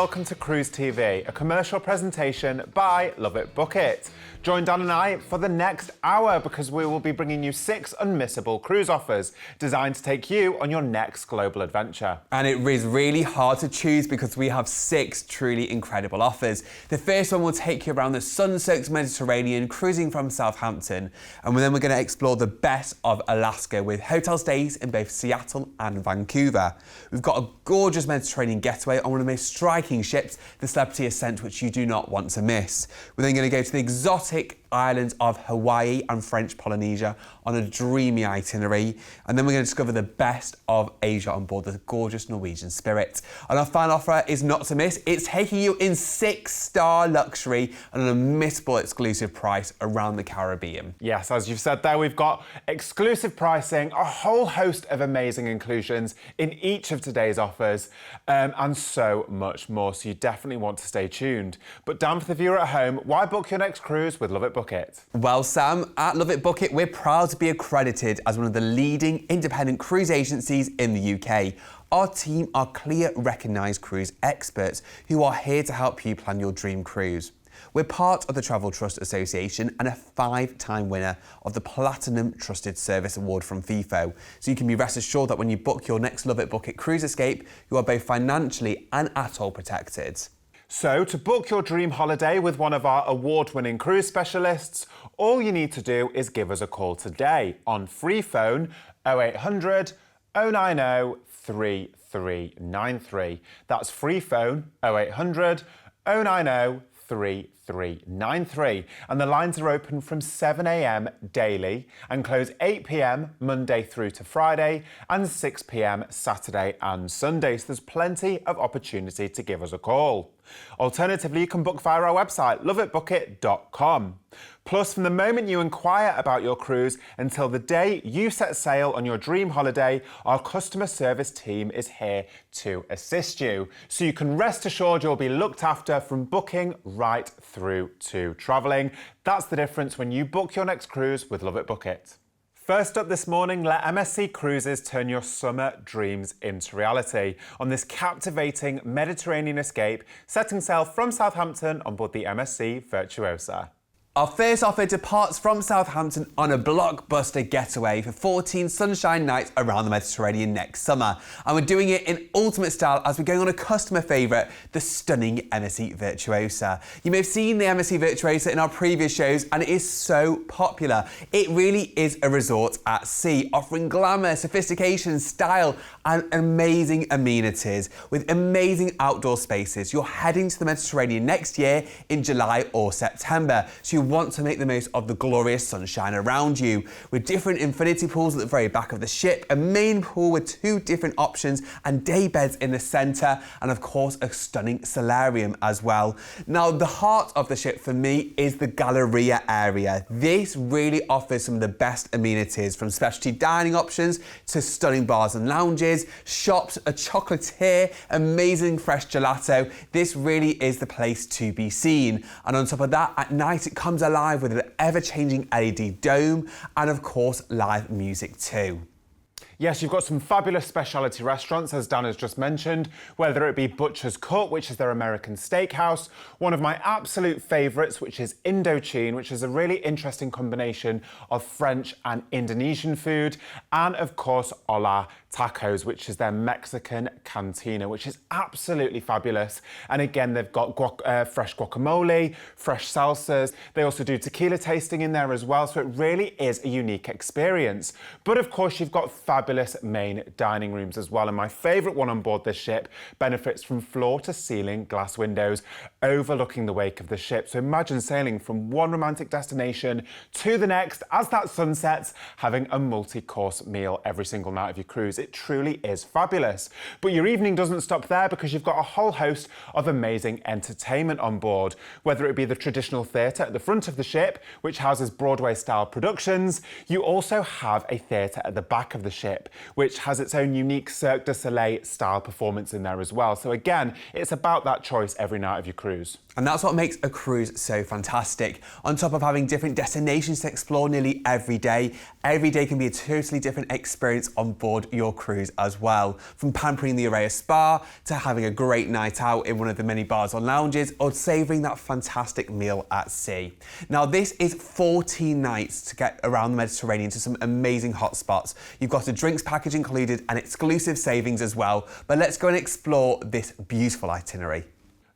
welcome to Cruise TV, a commercial presentation by LoveitBookit. Join Dan and I for the next hour because we will be bringing you 6 unmissable cruise offers designed to take you on your next global adventure. And it is really hard to choose because we have 6 truly incredible offers. The first one will take you around the sun-soaked Mediterranean, cruising from Southampton. And then we're going to explore the best of Alaska with hotel stays in both Seattle and Vancouver. We've got a gorgeous Mediterranean getaway on one of the most striking ships, the Celebrity Ascent, which you do not want to miss. We're then going to go to the exotic islands of Hawaii and French Polynesia on a dreamy itinerary, and then we're going to discover the best of Asia on board the gorgeous Norwegian Spirit. And our final offer is not to miss. It's taking you in 6-star luxury and an unmissable exclusive price around the Caribbean. Yes, as you've said there, we've got exclusive pricing, a whole host of amazing inclusions in each of today's offers, and so much more, so you definitely want to stay tuned. But Dan, for the viewer at home, why book your next cruise with LoveitBookit? Well, Sam, at LoveitBookit, we're proud to be accredited as one of the leading independent cruise agencies in the UK. Our team are clear, recognised cruise experts who are here to help you plan your dream cruise. We're part of the Travel Trust Association and a 5-time winner of the Platinum Trusted Service Award from FIFO. So you can be rest assured that when you book your next LoveitBookit cruise escape, you are both financially and atoll protected. So, to book your dream holiday with one of our award-winning cruise specialists, all you need to do is give us a call today on free phone 0800 090 3393. That's free phone 0800 090 3393. And the lines are open from 7 a.m. daily and close 8 p.m. Monday through to Friday and 6 p.m. Saturday and Sunday. So there's plenty of opportunity to give us a call. Alternatively, you can book via our website, loveitbookit.com. Plus, from the moment you inquire about your cruise until the day you set sail on your dream holiday, our customer service team is here to assist you. So you can rest assured you'll be looked after from booking right through to travelling. That's the difference when you book your next cruise with LoveitBookit. First up this morning, let MSC Cruises turn your summer dreams into reality on this captivating Mediterranean escape, setting sail from Southampton on board the MSC Virtuosa. Our first offer departs from Southampton on a blockbuster getaway for 14 sunshine nights around the Mediterranean next summer. And we're doing it in ultimate style as we're going on a customer favourite, the stunning MSC Virtuosa. You may have seen the MSC Virtuosa in our previous shows and it is so popular. It really is a resort at sea, offering glamour, sophistication, style and amazing amenities with amazing outdoor spaces. You're heading to the Mediterranean next year in July or September, so you want to make the most of the glorious sunshine around you. With different infinity pools at the very back of the ship, a main pool with 2 different options and day beds in the centre, and of course a stunning solarium as well. Now the heart of the ship for me is the Galleria area. This really offers some of the best amenities, from specialty dining options to stunning bars and lounges, shops, a chocolatier, amazing fresh gelato. This really is the place to be seen. And on top of that, at night it comes alive with an ever-changing LED dome and of course live music too. Yes, you've got some fabulous specialty restaurants, as Dan has just mentioned, whether it be Butcher's Cut, which is their American steakhouse, one of my absolute favourites, which is Indochine, which is a really interesting combination of French and Indonesian food, and of course Hola Tacos, which is their Mexican cantina, which is absolutely fabulous. And again, they've got fresh guacamole, fresh salsas. They also do tequila tasting in there as well, so it really is a unique experience. But of course, you've got fabulous main dining rooms as well, and my favourite one on board this ship benefits from floor-to-ceiling glass windows overlooking the wake of the ship. So imagine sailing from one romantic destination to the next as that sun sets, having a multi-course meal every single night of your cruise. It truly is fabulous. But your evening doesn't stop there, because you've got a whole host of amazing entertainment on board, whether it be the traditional theatre at the front of the ship, which houses Broadway-style productions. You also have a theatre at the back of the ship, which has its own unique Cirque du Soleil style performance in there as well. So again, it's about that choice every night of your cruise. And that's what makes a cruise so fantastic. On top of having different destinations to explore nearly every day can be a totally different experience on board your cruise as well. From pampering the Araya Spa to having a great night out in one of the many bars or lounges, or savouring that fantastic meal at sea. Now this is 14 nights to get around the Mediterranean to some amazing hotspots. You've got a drinks package included and exclusive savings as well, but let's go and explore this beautiful itinerary.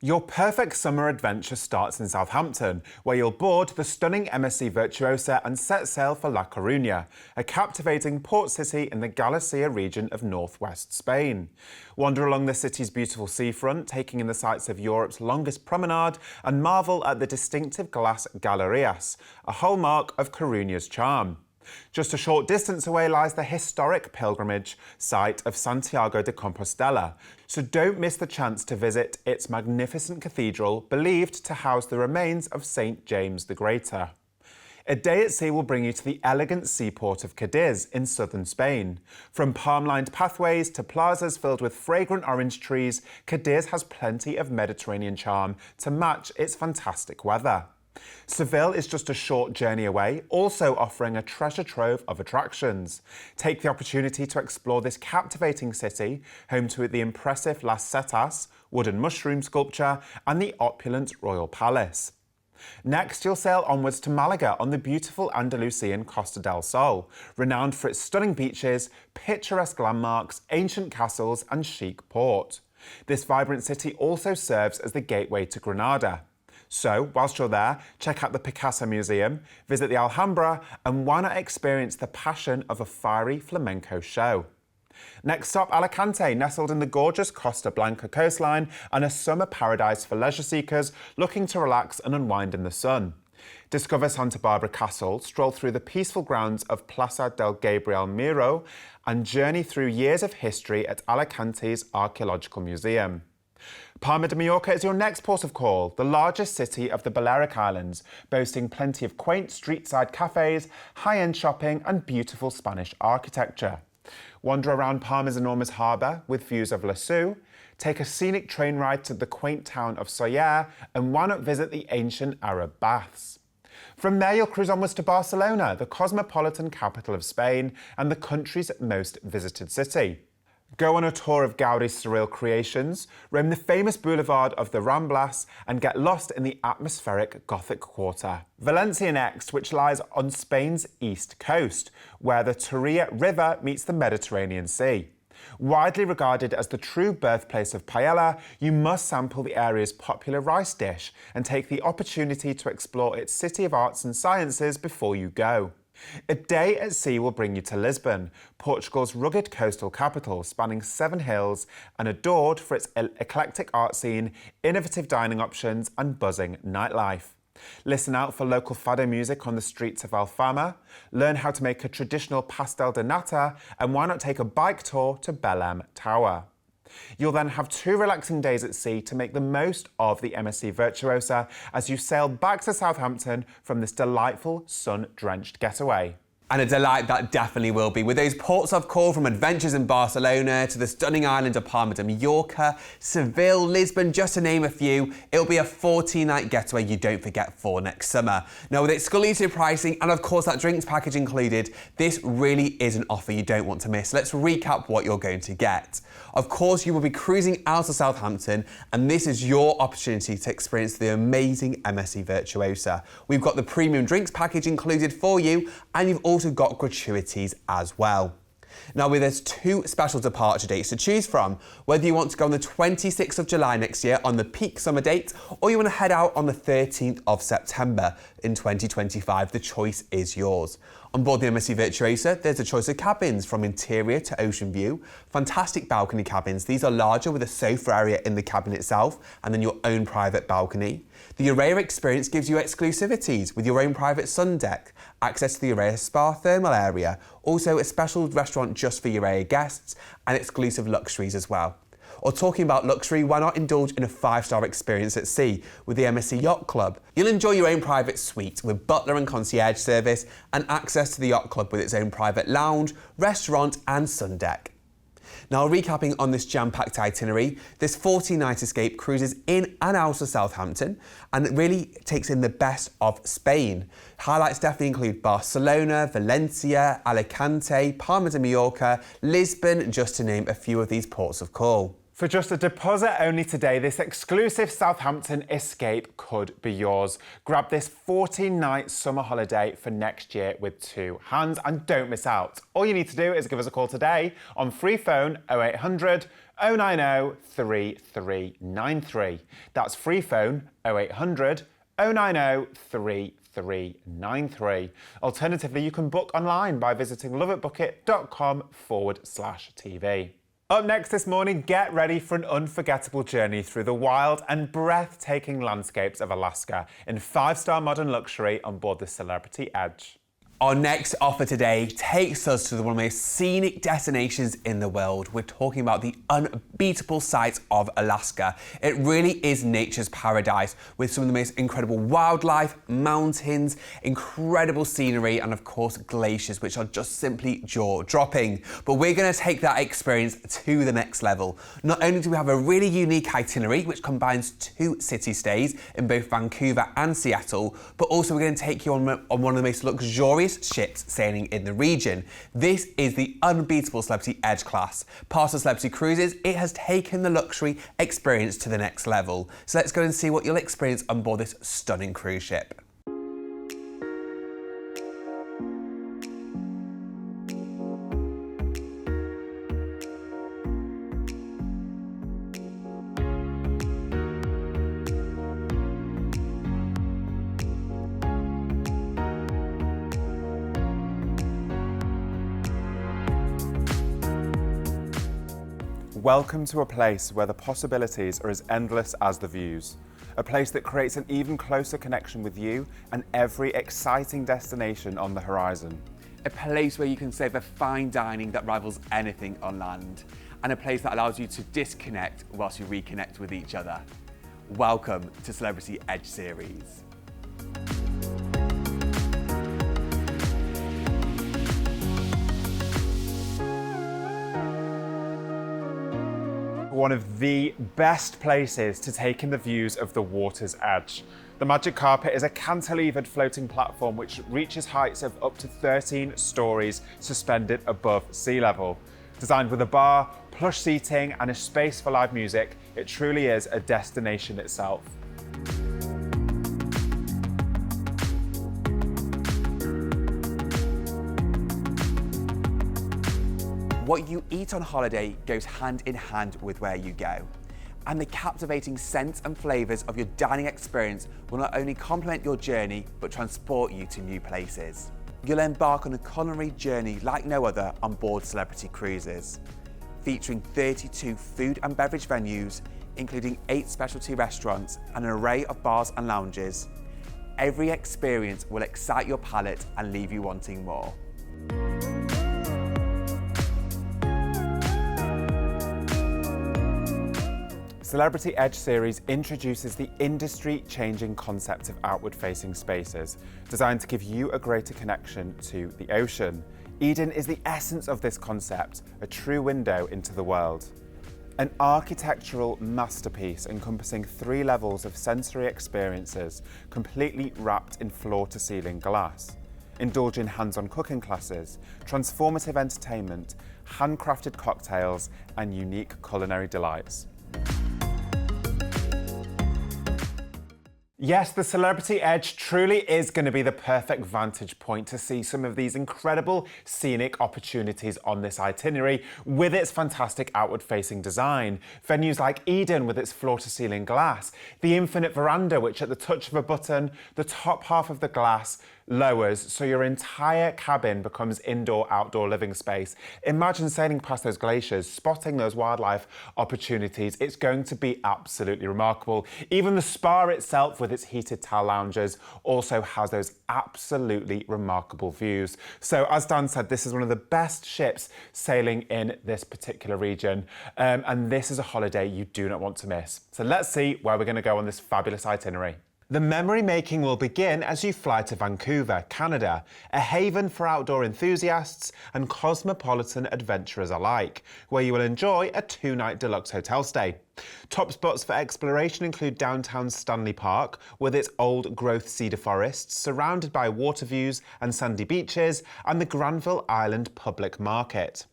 Your perfect summer adventure starts in Southampton, where you'll board the stunning MSC Virtuosa and set sail for La Coruña, a captivating port city in the Galicia region of northwest Spain. Wander along the city's beautiful seafront, taking in the sights of Europe's longest promenade, and marvel at the distinctive glass galerías, a hallmark of Coruña's charm. Just a short distance away lies the historic pilgrimage site of Santiago de Compostela, so don't miss the chance to visit its magnificent cathedral, believed to house the remains of St. James the Greater. A day at sea will bring you to the elegant seaport of Cadiz in southern Spain. From palm-lined pathways to plazas filled with fragrant orange trees, Cadiz has plenty of Mediterranean charm to match its fantastic weather. Seville is just a short journey away, also offering a treasure trove of attractions. Take the opportunity to explore this captivating city, home to the impressive Las Setas, wooden mushroom sculpture, and the opulent Royal Palace. Next, you'll sail onwards to Malaga on the beautiful Andalusian Costa del Sol, renowned for its stunning beaches, picturesque landmarks, ancient castles, and chic port. This vibrant city also serves as the gateway to Granada. So, whilst you're there, check out the Picasso Museum, visit the Alhambra, and why not experience the passion of a fiery flamenco show? Next stop, Alicante, nestled in the gorgeous Costa Blanca coastline and a summer paradise for leisure seekers looking to relax and unwind in the sun. Discover Santa Barbara Castle, stroll through the peaceful grounds of Plaza del Gabriel Miró, and journey through years of history at Alicante's Archaeological Museum. Palma de Mallorca is your next port of call, the largest city of the Balearic Islands, boasting plenty of quaint street-side cafes, high-end shopping and beautiful Spanish architecture. Wander around Palma's enormous harbour with views of Lesseau, take a scenic train ride to the quaint town of Soller, and why not visit the ancient Arab baths? From there, you'll cruise onwards to Barcelona, the cosmopolitan capital of Spain and the country's most visited city. Go on a tour of Gaudi's surreal creations, roam the famous boulevard of the Ramblas, and get lost in the atmospheric Gothic quarter. Valencia next, which lies on Spain's east coast, where the Turia River meets the Mediterranean Sea. Widely regarded as the true birthplace of paella, you must sample the area's popular rice dish and take the opportunity to explore its city of arts and sciences before you go. A day at sea will bring you to Lisbon, Portugal's rugged coastal capital, spanning 7 hills and adored for its eclectic art scene, innovative dining options and buzzing nightlife. Listen out for local fado music on the streets of Alfama, learn how to make a traditional pastel de nata, and why not take a bike tour to Belém Tower. You'll then have 2 relaxing days at sea to make the most of the MSC Virtuosa as you sail back to Southampton from this delightful sun-drenched getaway. And a delight that definitely will be. With those ports of call from adventures in Barcelona to the stunning island of Palma de Mallorca, Seville, Lisbon, just to name a few, it'll be a 14-night getaway you don't forget for next summer. Now, with exclusive pricing and of course that drinks package included, this really is an offer you don't want to miss. Let's recap what you're going to get. Of course, you will be cruising out of Southampton, and this is your opportunity to experience the amazing MSC Virtuosa. We've got the premium drinks package included for you, and you've also got gratuities as well. Now, there's 2 special departure dates to choose from. Whether you want to go on the 26th of July next year on the peak summer date, or you want to head out on the 13th of September in 2025, the choice is yours. On board the MSC Virtuosa, there's a choice of cabins from interior to ocean view. Fantastic balcony cabins. These are larger with a sofa area in the cabin itself and then your own private balcony. The Araya experience gives you exclusivities with your own private sun deck, access to the Araya Spa thermal area, also a special restaurant just for Araya guests, and exclusive luxuries as well. Or talking about luxury, why not indulge in a 5-star experience at sea with the MSC Yacht Club? You'll enjoy your own private suite with butler and concierge service and access to the Yacht Club with its own private lounge, restaurant and sun deck. Now, recapping on this jam-packed itinerary, this 14-night escape cruises in and out of Southampton and it really takes in the best of Spain. Highlights definitely include Barcelona, Valencia, Alicante, Palma de Mallorca, Lisbon, just to name a few of these ports of call. For just a deposit only today, this exclusive Southampton escape could be yours. Grab this 14-night summer holiday for next year with two hands and don't miss out. All you need to do is give us a call today on free phone 0800 090 3393. That's free phone 0800 090 3393. Alternatively, you can book online by visiting loveitbookit.com/TV. Up next this morning, get ready for an unforgettable journey through the wild and breathtaking landscapes of Alaska in 5-star modern luxury on board the Celebrity Edge. Our next offer today takes us to one of the most scenic destinations in the world. We're talking about the unbeatable sights of Alaska. It really is nature's paradise with some of the most incredible wildlife, mountains, incredible scenery, and of course glaciers, which are just simply jaw-dropping. But we're going to take that experience to the next level. Not only do we have a really unique itinerary, which combines 2 city stays in both Vancouver and Seattle, but also we're going to take you on one of the most luxurious ships sailing in the region. This is the unbeatable Celebrity Edge class. Past the Celebrity Cruises, it has taken the luxury experience to the next level. So let's go and see what you'll experience on board this stunning cruise ship. Welcome to a place where the possibilities are as endless as the views. A place that creates an even closer connection with you and every exciting destination on the horizon. A place where you can savor fine dining that rivals anything on land. And a place that allows you to disconnect whilst you reconnect with each other. Welcome to Celebrity Edge Series. One of the best places to take in the views of the water's edge. The Magic Carpet is a cantilevered floating platform which reaches heights of up to 13 stories suspended above sea level. Designed with a bar, plush seating and a space for live music, it truly is a destination itself. What you eat on holiday goes hand in hand with where you go. And the captivating scents and flavours of your dining experience will not only complement your journey, but transport you to new places. You'll embark on a culinary journey like no other on board Celebrity Cruises. Featuring 32 food and beverage venues, including 8 specialty restaurants and an array of bars and lounges, every experience will excite your palate and leave you wanting more. Celebrity Edge series introduces the industry-changing concept of outward-facing spaces, designed to give you a greater connection to the ocean. Eden is the essence of this concept, a true window into the world. An architectural masterpiece encompassing 3 levels of sensory experiences, completely wrapped in floor-to-ceiling glass. Indulge in hands-on cooking classes, transformative entertainment, handcrafted cocktails, and unique culinary delights. Yes, the Celebrity Edge truly is going to be the perfect vantage point to see some of these incredible scenic opportunities on this itinerary with its fantastic outward-facing design. Venues like Eden with its floor-to-ceiling glass, the infinite veranda which at the touch of a button, the top half of the glass lowers so your entire cabin becomes indoor-outdoor living space. Imagine sailing past those glaciers, spotting those wildlife opportunities. It's going to be absolutely remarkable. Even the spa itself with its heated towel lounges also has those absolutely remarkable views. So as Dan said, this is one of the best ships sailing in this particular region. And this is a holiday you do not want to miss. So let's see where we're going to go on this fabulous itinerary. The memory making will begin as you fly to Vancouver, Canada, a haven for outdoor enthusiasts and cosmopolitan adventurers alike, where you will enjoy a 2-night deluxe hotel stay. Top spots for exploration include downtown Stanley Park, with its old-growth cedar forests surrounded by water views and sandy beaches, and the Granville Island Public Market.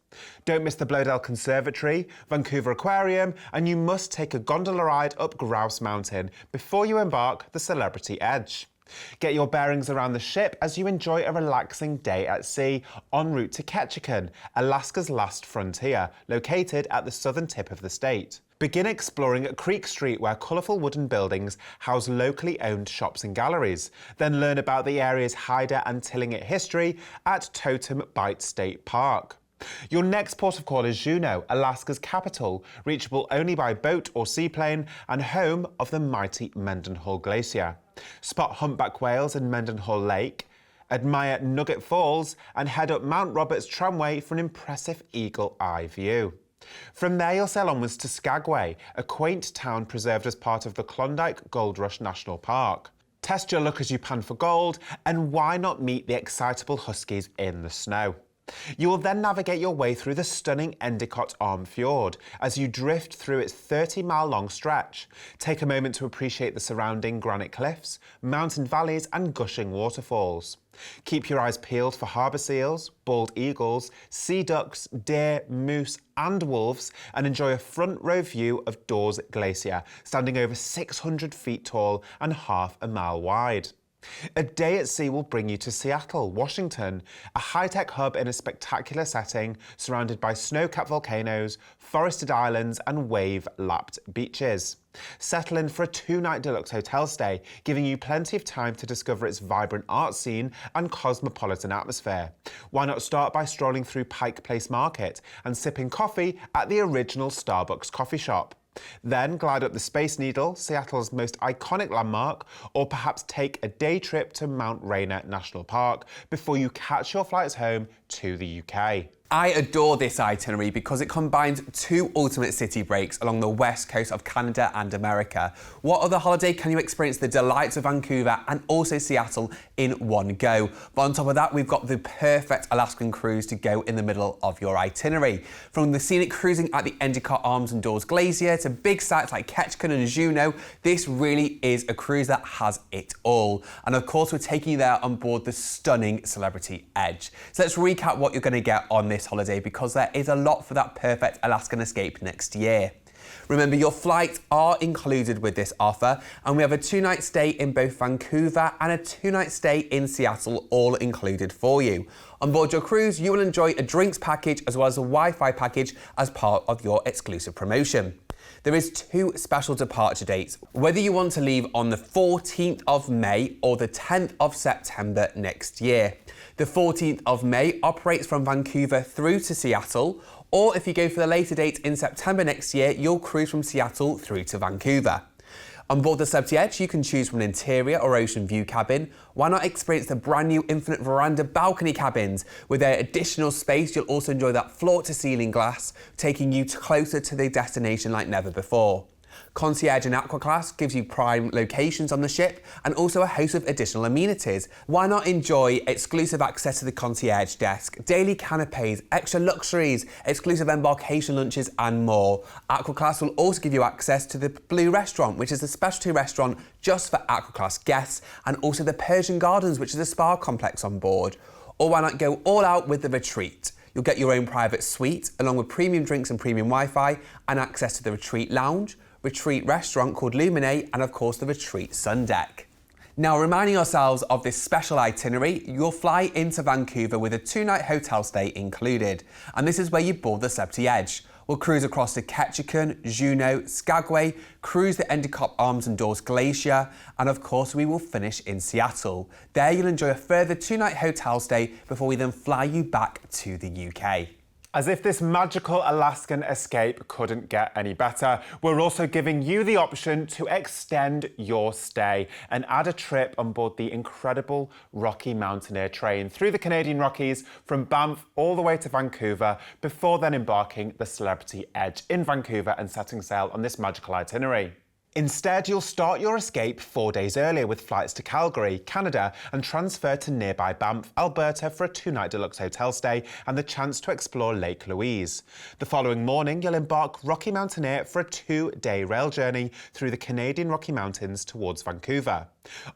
Don't miss the Bloedel Conservatory, Vancouver Aquarium, and you must take a gondola ride up Grouse Mountain before you embark the Celebrity Edge. Get your bearings around the ship as you enjoy a relaxing day at sea en route to Ketchikan, Alaska's last frontier, located at the southern tip of the state. Begin exploring at Creek Street, where colourful wooden buildings house locally owned shops and galleries. Then learn about the area's Haida and Tlingit history at Totem Bight State Park. Your next port of call is Juneau, Alaska's capital, reachable only by boat or seaplane and home of the mighty Mendenhall Glacier. Spot humpback whales in Mendenhall Lake, admire Nugget Falls, and head up Mount Roberts Tramway for an impressive eagle-eye view. From there you'll sail onwards to Skagway, a quaint town preserved as part of the Klondike Gold Rush National Park. Test your luck as you pan for gold, and why not meet the excitable huskies in the snow? You will then navigate your way through the stunning Endicott Arm Fjord as you drift through its 30-mile-long stretch. Take a moment to appreciate the surrounding granite cliffs, mountain valleys and gushing waterfalls. Keep your eyes peeled for harbour seals, bald eagles, sea ducks, deer, moose and wolves, and enjoy a front-row view of Dawes Glacier, standing over 600 feet tall and half a mile wide. A day at sea will bring you to Seattle, Washington, a high-tech hub in a spectacular setting surrounded by snow-capped volcanoes, forested islands and wave-lapped beaches. Settle in for a 2-night deluxe hotel stay, giving you plenty of time to discover its vibrant art scene and cosmopolitan atmosphere. Why not start by strolling through Pike Place Market and sipping coffee at the original Starbucks coffee shop? Then glide up the Space Needle, Seattle's most iconic landmark, or perhaps take a day trip to Mount Rainier National Park before you catch your flights home to the UK. I adore this itinerary because it combines 2 ultimate city breaks along the west coast of Canada and America. What other holiday can you experience the delights of Vancouver and also Seattle in one go? But on top of that, we've got the perfect Alaskan cruise to go in the middle of your itinerary. From the scenic cruising at the Endicott Arms and Dawes Glacier to big sites like Ketchikan and Juneau, this really is a cruise that has it all. And of course, we're taking you there on board the stunning Celebrity Edge. So let's recap what you're going to get on this holiday, because there is a lot for that perfect Alaskan escape next year. Remember, your flights are included with this offer, and we have a 2-night stay in both Vancouver and a 2-night stay in Seattle, all included for you. On board your cruise, you will enjoy a drinks package as well as a Wi-Fi package as part of your exclusive promotion. There is 2 special departure dates, whether you want to leave on the 14th of May or the 10th of September next year. The 14th of May operates from Vancouver through to Seattle, or if you go for the later date in September next year, you'll cruise from Seattle through to Vancouver. On board the Celebrity Edge, you can choose from an interior or ocean view cabin. Why not experience the brand new infinite veranda balcony cabins? With their additional space, you'll also enjoy that floor-to-ceiling glass, taking you closer to the destination like never before. Concierge and Aqua Class gives you prime locations on the ship and also a host of additional amenities. Why not enjoy exclusive access to the concierge desk, daily canapes, extra luxuries, exclusive embarkation lunches and more. Aqua Class will also give you access to the Blue Restaurant, which is a specialty restaurant just for Aqua Class guests, and also the Persian Gardens, which is a spa complex on board. Or why not go all out with the Retreat? You'll get your own private suite along with premium drinks and premium Wi-Fi and access to the Retreat Lounge, Retreat restaurant called Lumine, and of course the Retreat Sun Deck. Now, reminding ourselves of this special itinerary, you'll fly into Vancouver with a 2-night hotel stay included, and this is where you board the Celebrity Edge. We'll cruise across to Ketchikan, Juneau, Skagway, cruise the Endicott Arms and Dawes Glacier, and of course we will finish in Seattle. There you'll enjoy a further 2-night hotel stay before we then fly you back to the UK. As if this magical Alaskan escape couldn't get any better, we're also giving you the option to extend your stay and add a trip on board the incredible Rocky Mountaineer train through the Canadian Rockies from Banff all the way to Vancouver, before then embarking the Celebrity Edge in Vancouver and setting sail on this magical itinerary. Instead, you'll start your escape 4 days earlier with flights to Calgary, Canada, and transfer to nearby Banff, Alberta for a 2-night deluxe hotel stay and the chance to explore Lake Louise. The following morning, you'll embark Rocky Mountaineer for a 2-day rail journey through the Canadian Rocky Mountains towards Vancouver.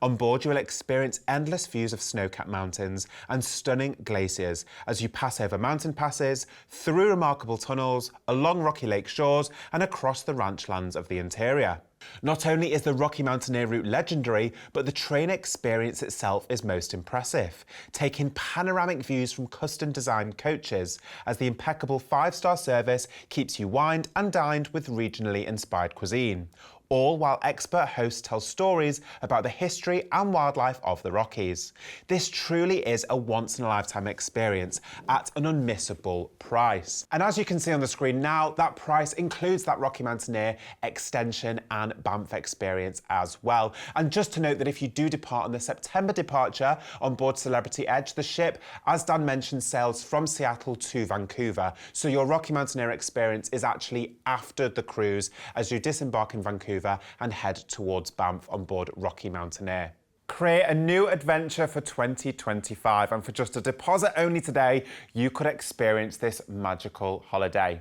On board, you will experience endless views of snow-capped mountains and stunning glaciers as you pass over mountain passes, through remarkable tunnels, along rocky lake shores, and across the ranch lands of the interior. Not only is the Rocky Mountaineer route legendary, but the train experience itself is most impressive, taking panoramic views from custom-designed coaches, as the impeccable 5-star service keeps you wined and dined with regionally inspired cuisine, all while expert hosts tell stories about the history and wildlife of the Rockies. This truly is a once-in-a-lifetime experience at an unmissable price. And as you can see on the screen now, that price includes that Rocky Mountaineer extension and Banff experience as well. And just to note that if you do depart on the September departure on board Celebrity Edge, the ship, as Dan mentioned, sails from Seattle to Vancouver. So your Rocky Mountaineer experience is actually after the cruise as you disembark in Vancouver and head towards Banff on board Rocky Mountaineer. Create a new adventure for 2025, and for just a deposit only today, you could experience this magical holiday.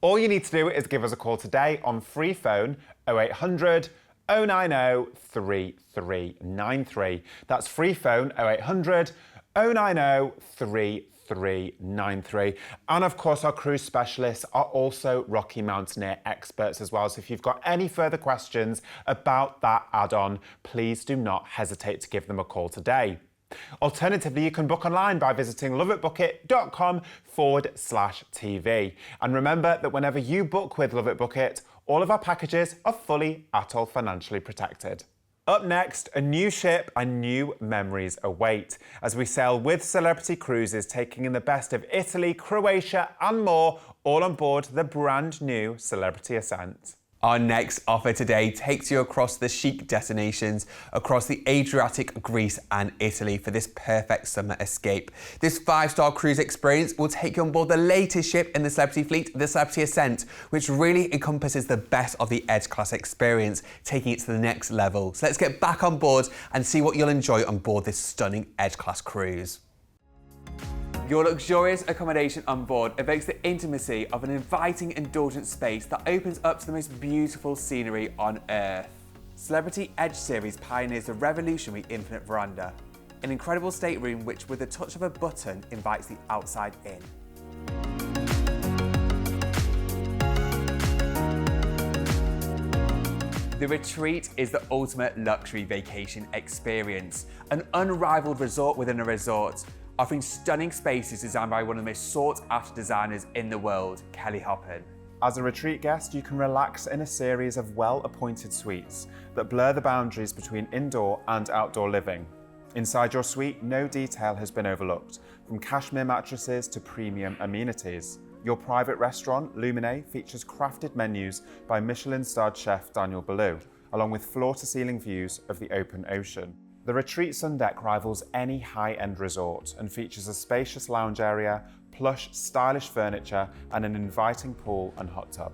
All you need to do is give us a call today on free phone 0800 090 3393. That's free phone 0800 090 3393. And of course, our cruise specialists are also Rocky Mountaineer experts as well. So if you've got any further questions about that add-on, please do not hesitate to give them a call today. Alternatively, you can book online by visiting loveitbookit.com/TV. And remember that whenever you book with LoveitBookit, all of our packages are fully ATOL financially protected. Up next, a new ship and new memories await as we sail with Celebrity Cruises, taking in the best of Italy, Croatia and more, all on board the brand new Celebrity Ascent. Our next offer today takes you across the chic destinations across the Adriatic, Greece and Italy for this perfect summer escape. This 5-star cruise experience will take you on board the latest ship in the Celebrity fleet, the Celebrity Ascent, which really encompasses the best of the Edge class experience, taking it to the next level. So let's get back on board and see what you'll enjoy on board this stunning Edge class cruise. Your luxurious accommodation on board evokes the intimacy of an inviting, indulgent space that opens up to the most beautiful scenery on Earth. Celebrity Edge Series pioneers the revolutionary infinite veranda, an incredible stateroom which, with the touch of a button, invites the outside in. The Retreat is the ultimate luxury vacation experience, an unrivaled resort within a resort, offering stunning spaces designed by one of the most sought-after designers in the world, Kelly Hoppen. As a Retreat guest, you can relax in a series of well-appointed suites that blur the boundaries between indoor and outdoor living. Inside your suite, no detail has been overlooked, from cashmere mattresses to premium amenities. Your private restaurant, Lumine, features crafted menus by Michelin-starred chef Daniel Boulou, along with floor-to-ceiling views of the open ocean. The Retreat Sun Deck rivals any high-end resort and features a spacious lounge area, plush, stylish furniture, and an inviting pool and hot tub.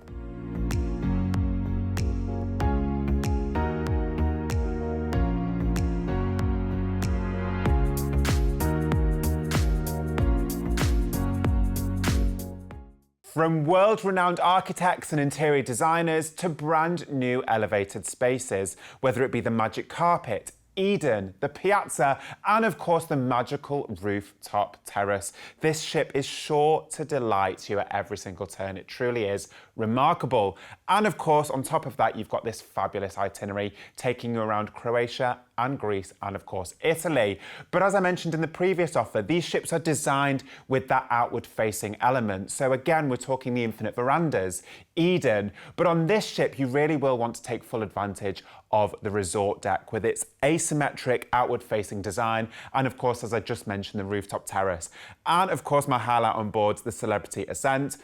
From world-renowned architects and interior designers to brand new elevated spaces, whether it be the magic carpet, Eden, the piazza, and of course the magical rooftop terrace. This ship is sure to delight you at every single turn. It truly is remarkable. And of course, on top of that, you've got this fabulous itinerary taking you around Croatia and Greece and of course Italy. But as I mentioned in the previous offer, these ships are designed with that outward facing element. So again, we're talking the infinite verandas, Eden, but on this ship, you really will want to take full advantage of the resort deck with its asymmetric outward facing design. And of course, as I just mentioned, the rooftop terrace. And of course, my highlight on board the Celebrity Ascent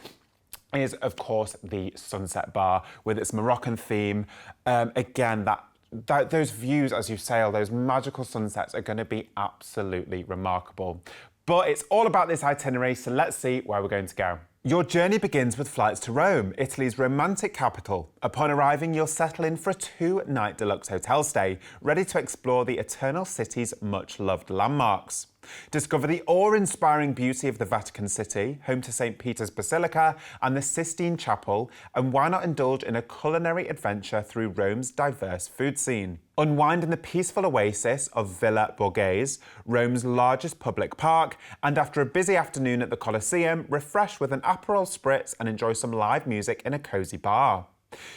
is of course the sunset bar with its Moroccan theme. Again, those views as you sail, those magical sunsets are going to be absolutely remarkable. But it's all about this itinerary, so let's see where we're going to go. Your journey begins with flights to Rome, Italy's romantic capital. Upon arriving, you'll settle in for a 2-night deluxe hotel stay, ready to explore the Eternal City's much-loved landmarks. Discover the awe-inspiring beauty of the Vatican City, home to St. Peter's Basilica and the Sistine Chapel, and why not indulge in a culinary adventure through Rome's diverse food scene. Unwind in the peaceful oasis of Villa Borghese, Rome's largest public park, and after a busy afternoon at the Colosseum, refresh with an Aperol Spritz and enjoy some live music in a cosy bar.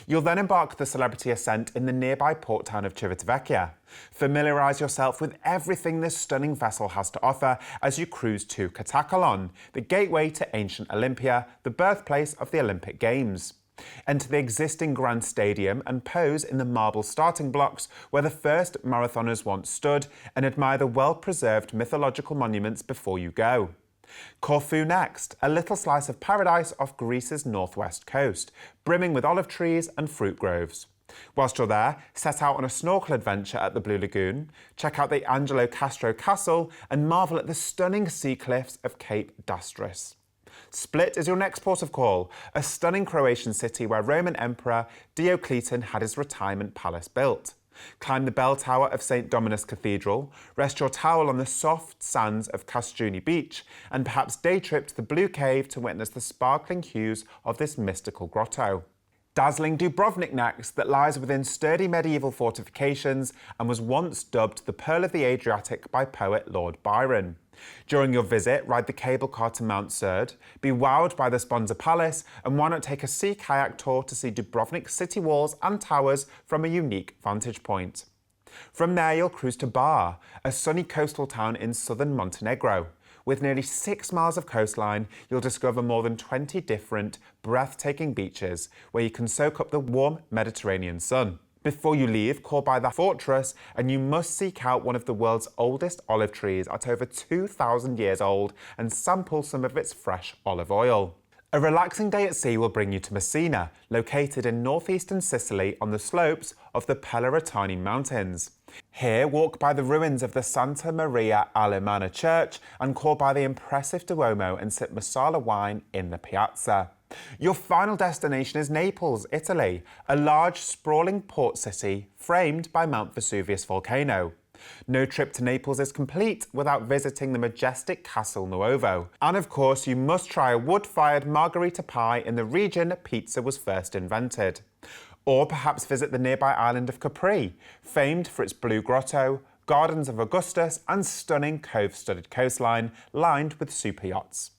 You'll then embark the celebrity ascent in the nearby port town of Civitavecchia. Familiarise yourself with everything this stunning vessel has to offer as you cruise to Katakalon, the gateway to ancient Olympia, the birthplace of the Olympic Games. Enter the existing Grand Stadium and pose in the marble starting blocks where the first marathoners once stood, and admire the well-preserved mythological monuments before you go. Corfu next, a little slice of paradise off Greece's northwest coast, brimming with olive trees and fruit groves. Whilst you're there, set out on a snorkel adventure at the Blue Lagoon, check out the Angelo Castro Castle, and marvel at the stunning sea cliffs of Cape d'Astris. Split is your next port of call, a stunning Croatian city where Roman Emperor Diocletian had his retirement palace built. Climb the bell tower of St. Dominus Cathedral, rest your towel on the soft sands of Kastriuni Beach, and perhaps day trip to the Blue Cave to witness the sparkling hues of this mystical grotto. Dazzling Dubrovnik next, that lies within sturdy medieval fortifications and was once dubbed the Pearl of the Adriatic by poet Lord Byron. During your visit, ride the cable car to Mount Surd, be wowed by the Sponza Palace, and why not take a sea kayak tour to see Dubrovnik's city walls and towers from a unique vantage point. From there, you'll cruise to Bar, a sunny coastal town in southern Montenegro. With nearly 6 miles of coastline, you'll discover more than 20 different, breathtaking beaches where you can soak up the warm Mediterranean sun. Before you leave, call by the fortress and you must seek out one of the world's oldest olive trees at over 2,000 years old and sample some of its fresh olive oil. A relaxing day at sea will bring you to Messina, located in northeastern Sicily on the slopes of the Peloritani Mountains. Here, walk by the ruins of the Santa Maria Alemana Church and call by the impressive Duomo and sip Marsala wine in the piazza. Your final destination is Naples, Italy, a large, sprawling port city framed by Mount Vesuvius volcano. No trip to Naples is complete without visiting the majestic Castle Nuovo. And of course, you must try a wood-fired margherita pie in the region pizza was first invented. Or perhaps visit the nearby island of Capri, famed for its blue grotto, gardens of Augustus, and stunning cove-studded coastline lined with super yachts.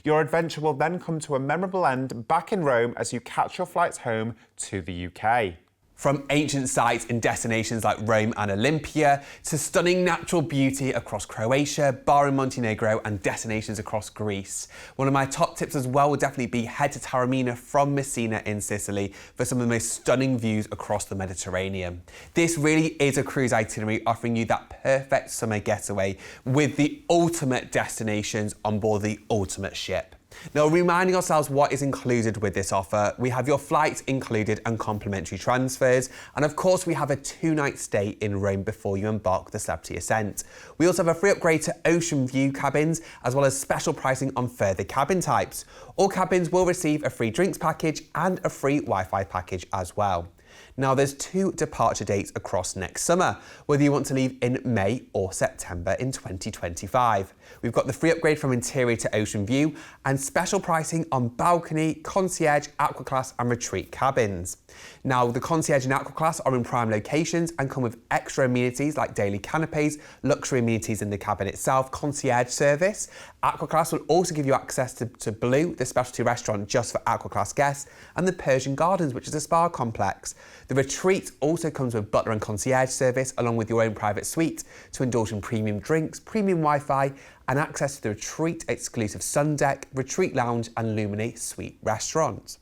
Your adventure will then come to a memorable end back in Rome as you catch your flights home to the UK. From ancient sites in destinations like Rome and Olympia, to stunning natural beauty across Croatia, Bar in Montenegro, and destinations across Greece. One of my top tips as well would definitely be head to Taormina from Messina in Sicily for some of the most stunning views across the Mediterranean. This really is a cruise itinerary offering you that perfect summer getaway with the ultimate destinations on board the ultimate ship. Now, reminding ourselves what is included with this offer, we have your flights included and complimentary transfers, and of course we have a 2-night stay in Rome before you embark the Celebrity Ascent. We also have a free upgrade to Ocean View cabins, as well as special pricing on further cabin types. All cabins will receive a free drinks package and a free Wi-Fi package as well. Now, there's 2 departure dates across next summer, whether you want to leave in May or September in 2025. We've got the free upgrade from interior to Ocean View and special pricing on balcony, concierge, aqua class and retreat cabins. Now, the concierge and aqua class are in prime locations and come with extra amenities like daily canapes, luxury amenities in the cabin itself, concierge service. Aqua class will also give you access to Blue, the specialty restaurant just for aqua class guests, and the Persian Gardens, which is a spa complex. The retreat also comes with butler and concierge service, along with your own private suite to indulge in premium drinks, premium Wi-Fi, and access to the retreat exclusive sun deck, retreat lounge, and Lumine suite restaurant.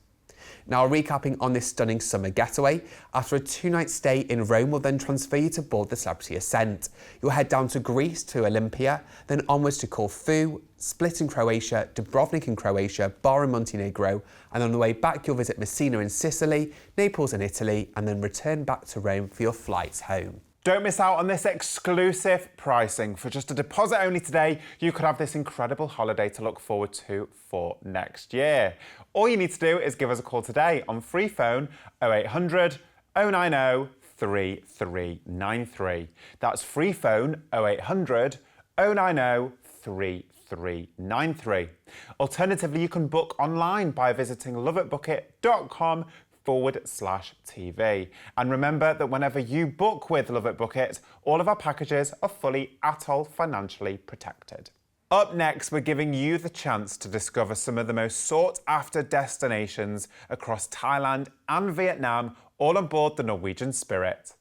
Now, recapping on this stunning summer getaway, after a 2-night stay in Rome will then transfer you to board the Celebrity Ascent. You'll head down to Greece to Olympia, then onwards to Corfu, Split in Croatia, Dubrovnik in Croatia, Bar in Montenegro, and on the way back you'll visit Messina in Sicily, Naples in Italy, and then return back to Rome for your flights home. Don't miss out on this exclusive pricing. For just a deposit only today, you could have this incredible holiday to look forward to for next year. All you need to do is give us a call today on free phone 0800 090 3393. That's free phone 0800 090 3393. Alternatively, you can book online by visiting loveitbookit.com/TV. And remember that whenever you book with LoveitBookit, all of our packages are fully atoll financially protected. Up next, we're giving you the chance to discover some of the most sought after destinations across Thailand and Vietnam, all on board the Norwegian Spirit.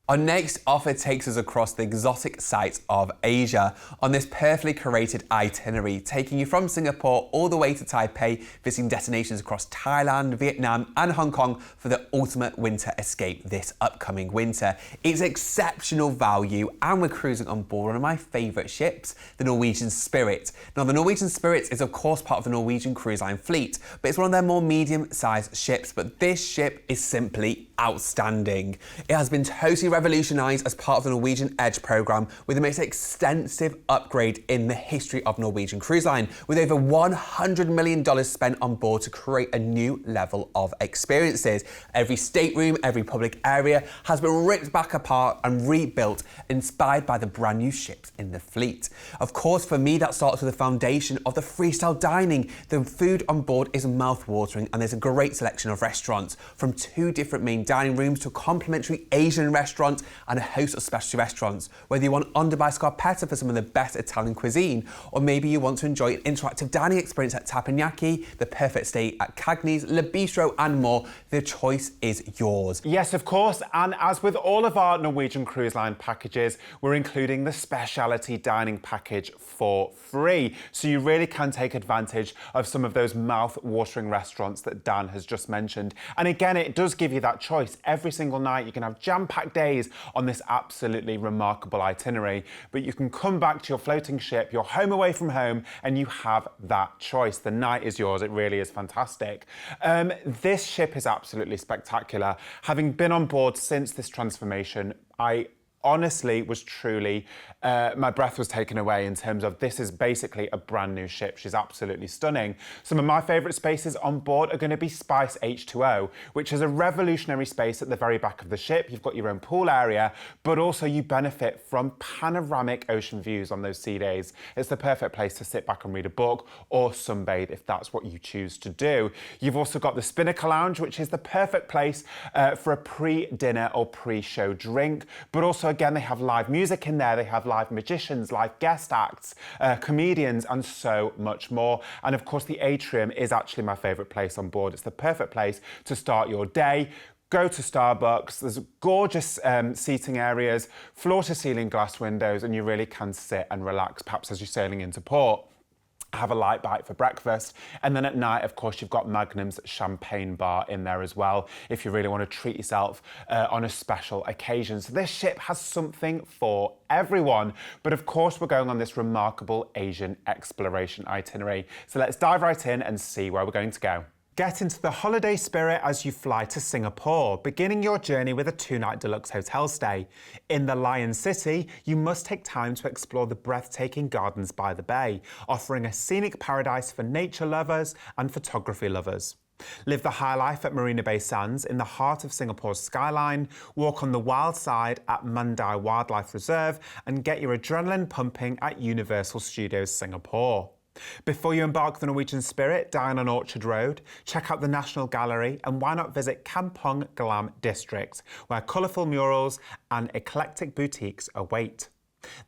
Our next offer takes us across the exotic sights of Asia on this perfectly curated itinerary, taking you from Singapore all the way to Taipei, visiting destinations across Thailand, Vietnam and Hong Kong for the ultimate winter escape this upcoming winter. It's exceptional value and we're cruising on board one of my favourite ships, the Norwegian Spirit. Now the Norwegian Spirit is of course part of the Norwegian Cruise Line fleet, but it's one of their more medium-sized ships, but this ship is simply outstanding. It has been totally revolutionised as part of the Norwegian Edge programme with the most extensive upgrade in the history of Norwegian Cruise Line, with over $100 million spent on board to create a new level of experiences. Every stateroom, every public area has been ripped back apart and rebuilt, inspired by the brand new ships in the fleet. Of course, for me, that starts with the foundation of the freestyle dining. The food on board is mouth-watering and there's a great selection of restaurants, from 2 different main dining rooms to a complimentary Asian restaurant and a host of specialty restaurants. Whether you want Under by Scarpetta for some of the best Italian cuisine, or maybe you want to enjoy an interactive dining experience at Teppanyaki, the perfect stay at Cagney's, Le Bistro and more, the choice is yours. Yes, of course, and as with all of our Norwegian Cruise Line packages, we're including the speciality dining package for free. So you really can take advantage of some of those mouth-watering restaurants that Dan has just mentioned. And again, it does give you that choice. Every single night you can have jam-packed days on this absolutely remarkable itinerary, but you can come back to your floating ship, you're home away from home, and you have that choice. The night is yours. It really is fantastic. This ship is absolutely spectacular. Having been on board since this transformation, I honestly was truly, my breath was taken away in terms of this is basically a brand new ship. She's absolutely stunning. Some of my favourite spaces on board are going to be Spice H2O, which is a revolutionary space at the very back of the ship. You've got your own pool area, but also you benefit from panoramic ocean views on those sea days. It's the perfect place to sit back and read a book or sunbathe if that's what you choose to do. You've also got the Spinnaker Lounge, which is the perfect place for a pre-dinner or pre-show drink, but also again, they have live music in there, they have live magicians, live guest acts, comedians, and so much more. And of course, the atrium is actually my favourite place on board. It's the perfect place to start your day. Go to Starbucks, there's gorgeous seating areas, floor-to-ceiling glass windows, and you really can sit and relax, perhaps as you're sailing into port. Have a light bite for breakfast, and then at night, of course, you've got Magnum's champagne bar in there as well if you really want to treat yourself on a special occasion. So this ship has something for everyone, but of course we're going on this remarkable Asian exploration itinerary. So let's dive right in and see where we're going to go. Get into the holiday spirit as you fly to Singapore, beginning your journey with a 2-night deluxe hotel stay. In the Lion City, you must take time to explore the breathtaking gardens by the bay, offering a scenic paradise for nature lovers and photography lovers. Live the high life at Marina Bay Sands in the heart of Singapore's skyline, walk on the wild side at Mandai Wildlife Reserve, and get your adrenaline pumping at Universal Studios Singapore. Before you embark the Norwegian Spirit, dine on Orchard Road, check out the National Gallery, and why not visit Kampong Glam District, where colourful murals and eclectic boutiques await.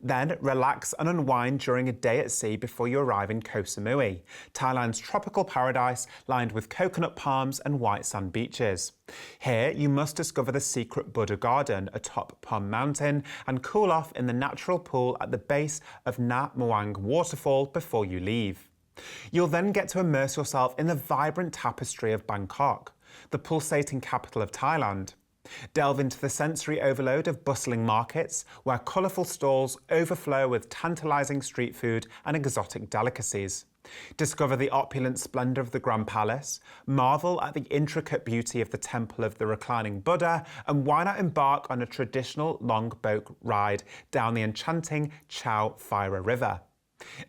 Then relax and unwind during a day at sea before you arrive in Koh Samui, Thailand's tropical paradise lined with coconut palms and white sand beaches. Here you must discover the secret Buddha Garden atop Palm Mountain and cool off in the natural pool at the base of Na Muang waterfall before you leave. You'll then get to immerse yourself in the vibrant tapestry of Bangkok, the pulsating capital of Thailand. Delve into the sensory overload of bustling markets, where colourful stalls overflow with tantalising street food and exotic delicacies. Discover the opulent splendour of the Grand Palace, marvel at the intricate beauty of the Temple of the Reclining Buddha, and why not embark on a traditional longboat ride down the enchanting Chao Phraya River.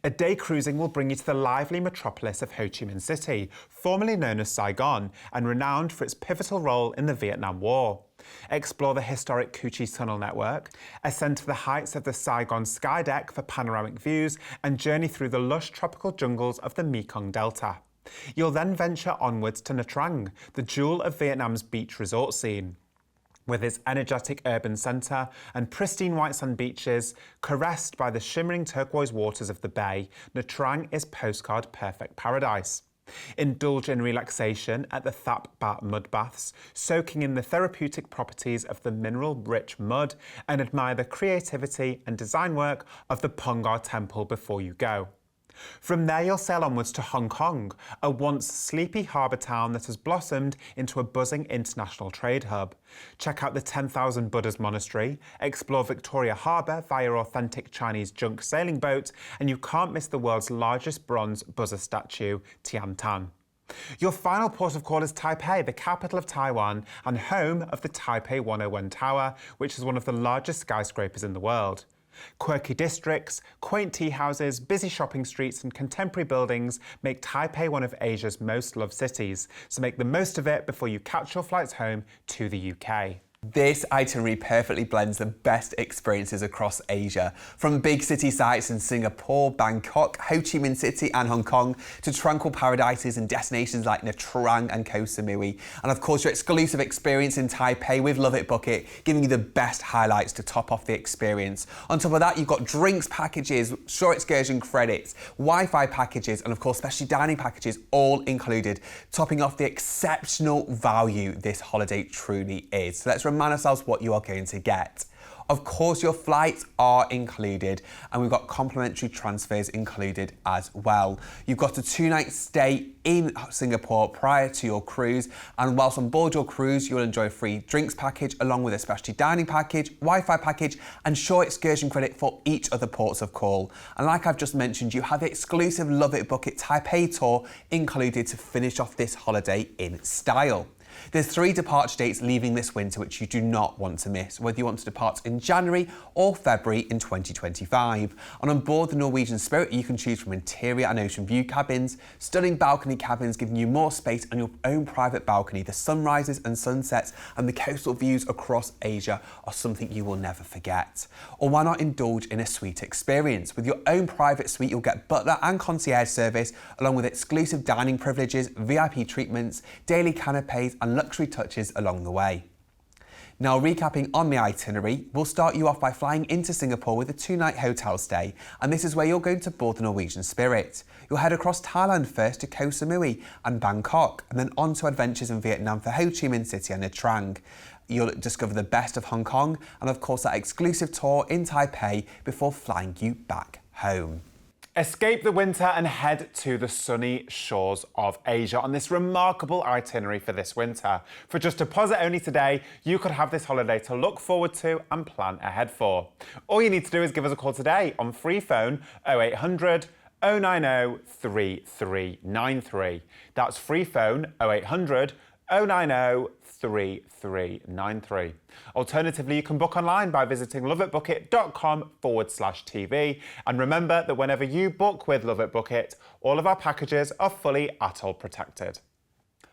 A day cruising will bring you to the lively metropolis of Ho Chi Minh City, formerly known as Saigon, and renowned for its pivotal role in the Vietnam War. Explore the historic Cu Chi Tunnel network, ascend to the heights of the Saigon Skydeck for panoramic views, and journey through the lush tropical jungles of the Mekong Delta. You'll then venture onwards to Nha Trang, the jewel of Vietnam's beach resort scene. With its energetic urban centre and pristine white sand beaches, caressed by the shimmering turquoise waters of the bay, Nha Trang is postcard perfect paradise. Indulge in relaxation at the Thap Bat mud baths, soaking in the therapeutic properties of the mineral-rich mud, and admire the creativity and design work of the Pongar Temple before you go. From there, you'll sail onwards to Hong Kong, a once sleepy harbour town that has blossomed into a buzzing international trade hub. Check out the 10,000 Buddhas Monastery, explore Victoria Harbour via authentic Chinese junk sailing boat, and you can't miss the world's largest bronze Buddha statue, Tian Tan. Your final port of call is Taipei, the capital of Taiwan and home of the Taipei 101 Tower, which is one of the largest skyscrapers in the world. Quirky districts, quaint tea houses, busy shopping streets and contemporary buildings make Taipei one of Asia's most loved cities, so make the most of it before you catch your flights home to the UK. This itinerary perfectly blends the best experiences across Asia, from big city sites in Singapore, Bangkok, Ho Chi Minh City and Hong Kong, to tranquil paradises and destinations like Nha Trang and Koh Samui. And of course, your exclusive experience in Taipei with LoveitBookit, giving you the best highlights to top off the experience. On top of that, you've got drinks packages, shore excursion credits, Wi-Fi packages, and of course, specialty dining packages, all included, topping off the exceptional value this holiday truly is. So let's remind ourselves what you are going to get. Of course, your flights are included, and we've got complimentary transfers included as well. You've got a 2-night stay in Singapore prior to your cruise, and whilst on board your cruise, you'll enjoy a free drinks package along with a specialty dining package, Wi-Fi package, and shore excursion credit for each of the ports of call. And like I've just mentioned, you have the exclusive LoveitBookit Taipei tour included to finish off this holiday in style. There's 3 departure dates leaving this winter which you do not want to miss, whether you want to depart in January or February in 2025. And on board the Norwegian Spirit, you can choose from interior and ocean view cabins, stunning balcony cabins giving you more space on your own private balcony. The sunrises and sunsets and the coastal views across Asia are something you will never forget. Or why not indulge in a suite experience? With your own private suite, you'll get butler and concierge service, along with exclusive dining privileges, VIP treatments, daily canapes and luxury touches along the way. Now, recapping on the itinerary, we'll start you off by flying into Singapore with a 2-night hotel stay, and this is where you're going to board the Norwegian Spirit. You'll head across Thailand first to Koh Samui and Bangkok, and then on to adventures in Vietnam for Ho Chi Minh City and Nha Trang. You'll discover the best of Hong Kong, and of course that exclusive tour in Taipei before flying you back home. Escape the winter and head to the sunny shores of Asia on this remarkable itinerary for this winter. For just a deposit only today, you could have this holiday to look forward to and plan ahead for. All you need to do is give us a call today on free phone 0800 090 3393. That's free phone 0800 090 3393. Alternatively, you can book online by visiting loveitbookit.com/TV. And remember that whenever you book with LoveitBookit, all of our packages are fully ATOL protected.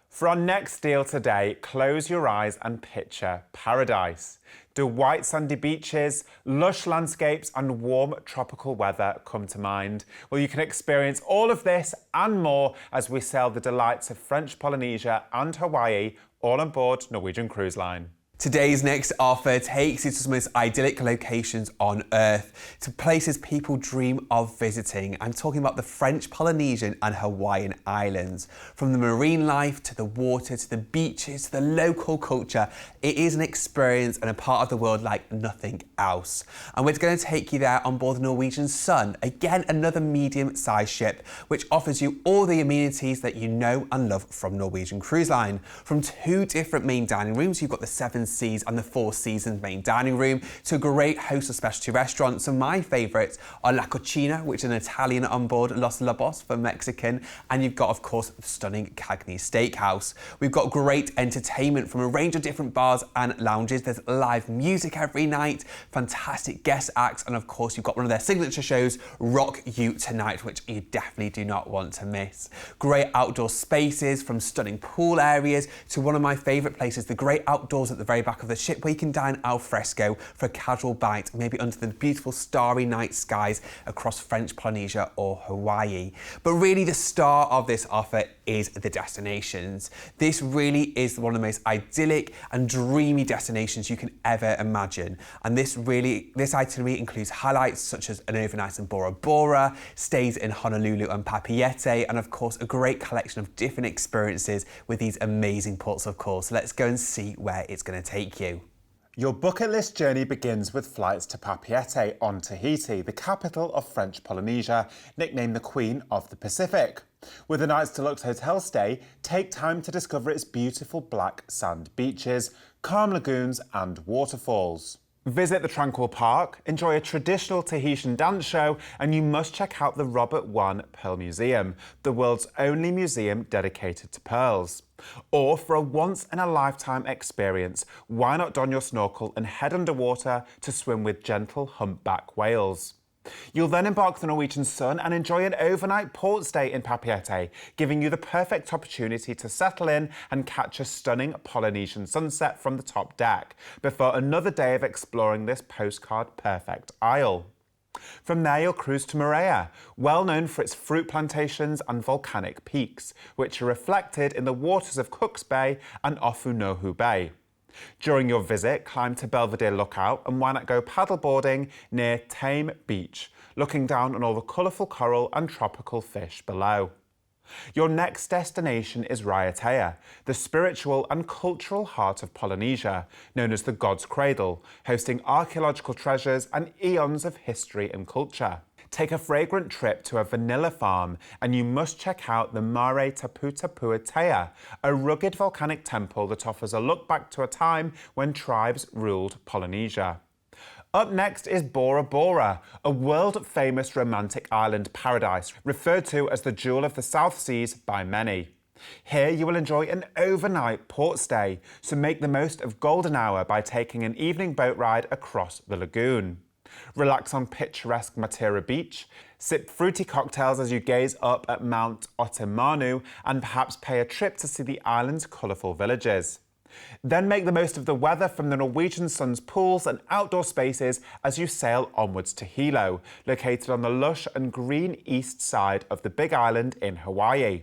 For our next deal today, close your eyes and picture paradise. Do white sandy beaches, lush landscapes and warm tropical weather come to mind? Well, you can experience all of this and more as we sail the delights of French Polynesia and Hawaii, all on board Norwegian Cruise Line. Today's next offer takes you to some of the most idyllic locations on Earth, to places people dream of visiting. I'm talking about the French Polynesian and Hawaiian Islands. From the marine life to the water to the beaches to the local culture, it is an experience and a part of the world like nothing else. And we're going to take you there on board the Norwegian Sun, again another medium-sized ship which offers you all the amenities that you know and love from Norwegian Cruise Line. From 2 different main dining rooms, you've got the 7 Seven Seas and the Four Seasons main dining room to a great host of specialty restaurants. So my favourites are La Cucina, which is an Italian on board, Los Lobos for Mexican, and you've got, of course, the stunning Cagney Steakhouse. We've got great entertainment from a range of different bars and lounges. There's live music every night, fantastic guest acts, and of course, you've got one of their signature shows, Rock You Tonight, which you definitely do not want to miss. Great outdoor spaces, from stunning pool areas to one of my favourite places, the great outdoors at the very back of the ship, where you can dine al fresco for a casual bite, maybe under the beautiful starry night skies across French Polynesia or Hawaii. But really the star of this offer is the destinations. This really is one of the most idyllic and dreamy destinations you can ever imagine. And this itinerary includes highlights such as an overnight in Bora Bora, stays in Honolulu and Papeete, and of course a great collection of different experiences with these amazing ports of call. So let's go and see where it's going to take you. Your bucket list journey begins with flights to Papeete on Tahiti, the capital of French Polynesia, nicknamed the Queen of the Pacific. With a night's deluxe hotel stay, take time to discover its beautiful black sand beaches, calm lagoons and waterfalls. Visit the Tranquil Park, enjoy a traditional Tahitian dance show, and you must check out the Robert I Pearl Museum, the world's only museum dedicated to pearls. Or for a once-in-a-lifetime experience, why not don your snorkel and head underwater to swim with gentle humpback whales? You'll then embark the Norwegian sun and enjoy an overnight port stay in Papeete, giving you the perfect opportunity to settle in and catch a stunning Polynesian sunset from the top deck, before another day of exploring this postcard-perfect isle. From there, you'll cruise to Moorea, well known for its fruit plantations and volcanic peaks, which are reflected in the waters of Cook's Bay and Ofunohu Bay. During your visit, climb to Belvedere Lookout and why not go paddleboarding near Tame Beach, looking down on all the colourful coral and tropical fish below. Your next destination is Raiatea, the spiritual and cultural heart of Polynesia, known as the God's Cradle, hosting archaeological treasures and eons of history and culture. Take a fragrant trip to a vanilla farm and you must check out the Mare Taputapuatea, a rugged volcanic temple that offers a look back to a time when tribes ruled Polynesia. Up next is Bora Bora, a world-famous romantic island paradise, referred to as the Jewel of the South Seas by many. Here you will enjoy an overnight port stay, so make the most of golden hour by taking an evening boat ride across the lagoon. Relax on picturesque Matera Beach, sip fruity cocktails as you gaze up at Mount Otemanu, and perhaps pay a trip to see the island's colourful villages. Then make the most of the weather from the Norwegian sun's pools and outdoor spaces as you sail onwards to Hilo, located on the lush and green east side of the Big Island in Hawaii.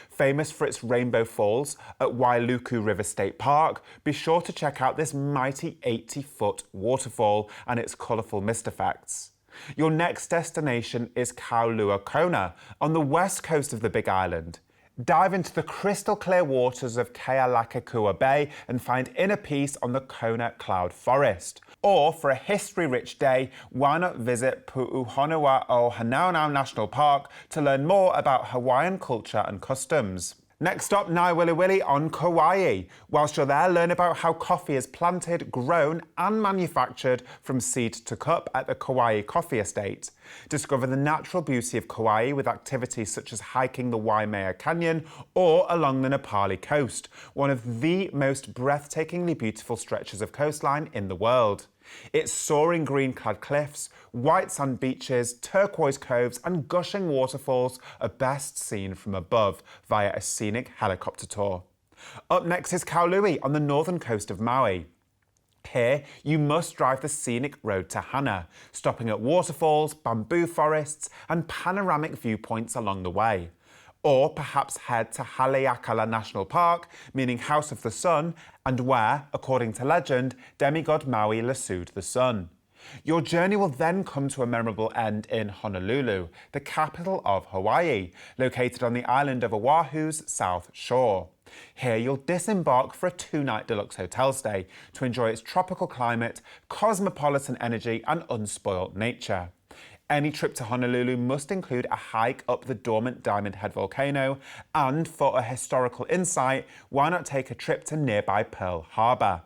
Famous for its rainbow falls at Wailuku River State Park, be sure to check out this mighty 80-foot waterfall and its colourful mist effects. Your next destination is Kaulua Kona, on the west coast of the Big Island. Dive into the crystal clear waters of Kealakekua Bay and find inner peace on the Kona Cloud Forest. Or for a history-rich day, why not visit Pu'uhonua o Hanaunau National Park to learn more about Hawaiian culture and customs. Next up, Naiwiliwili on Kauai. Whilst you're there, learn about how coffee is planted, grown and manufactured from seed to cup at the Kauai Coffee Estate. Discover the natural beauty of Kauai with activities such as hiking the Waimea Canyon or along the Nepali coast, one of the most breathtakingly beautiful stretches of coastline in the world. Its soaring green-clad cliffs, white sand beaches, turquoise coves and gushing waterfalls are best seen from above via a scenic helicopter tour. Up next is Kaului on the northern coast of Maui. Here, you must drive the scenic road to Hana, stopping at waterfalls, bamboo forests and panoramic viewpoints along the way. Or perhaps head to Haleakala National Park, meaning House of the Sun, and where, according to legend, demigod Maui lassoed the sun. Your journey will then come to a memorable end in Honolulu, the capital of Hawaii, located on the island of Oahu's south shore. Here you'll disembark for a 2-night deluxe hotel stay to enjoy its tropical climate, cosmopolitan energy and unspoilt nature. Any trip to Honolulu must include a hike up the dormant Diamond Head volcano, and for a historical insight, why not take a trip to nearby Pearl Harbor?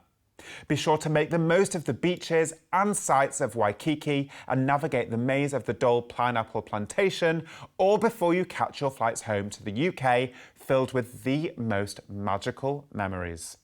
Be sure to make the most of the beaches and sights of Waikiki and navigate the maze of the Dole Pineapple Plantation, all before you catch your flights home to the UK, filled with the most magical memories.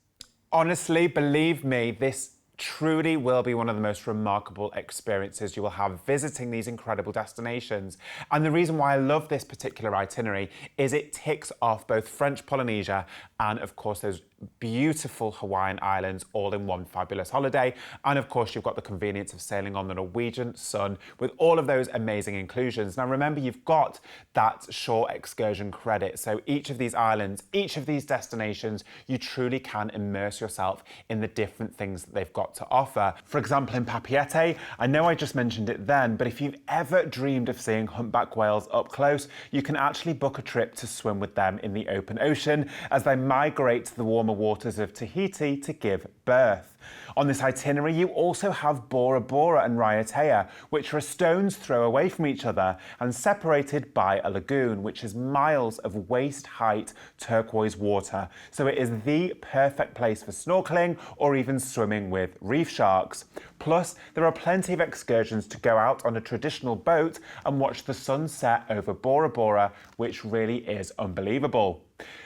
Honestly, believe me, this truly will be one of the most remarkable experiences you will have visiting these incredible destinations. And the reason why I love this particular itinerary is it ticks off both French Polynesia and, of course, those beautiful Hawaiian islands all in one fabulous holiday. And of course, you've got the convenience of sailing on the Norwegian Sun with all of those amazing inclusions. Now remember, you've got that shore excursion credit. So each of these islands, each of these destinations, you truly can immerse yourself in the different things that they've got to offer. For example, in Papeete, I know I just mentioned it then, but if you've ever dreamed of seeing humpback whales up close, you can actually book a trip to swim with them in the open ocean as they migrate to the warmer waters of Tahiti to give birth. On this itinerary, you also have Bora Bora and Raiatea, which are a stone's throw away from each other and separated by a lagoon, which is miles of waist-height turquoise water. So it is the perfect place for snorkeling or even swimming with reef sharks. Plus, there are plenty of excursions to go out on a traditional boat and watch the sun set over Bora Bora, which really is unbelievable.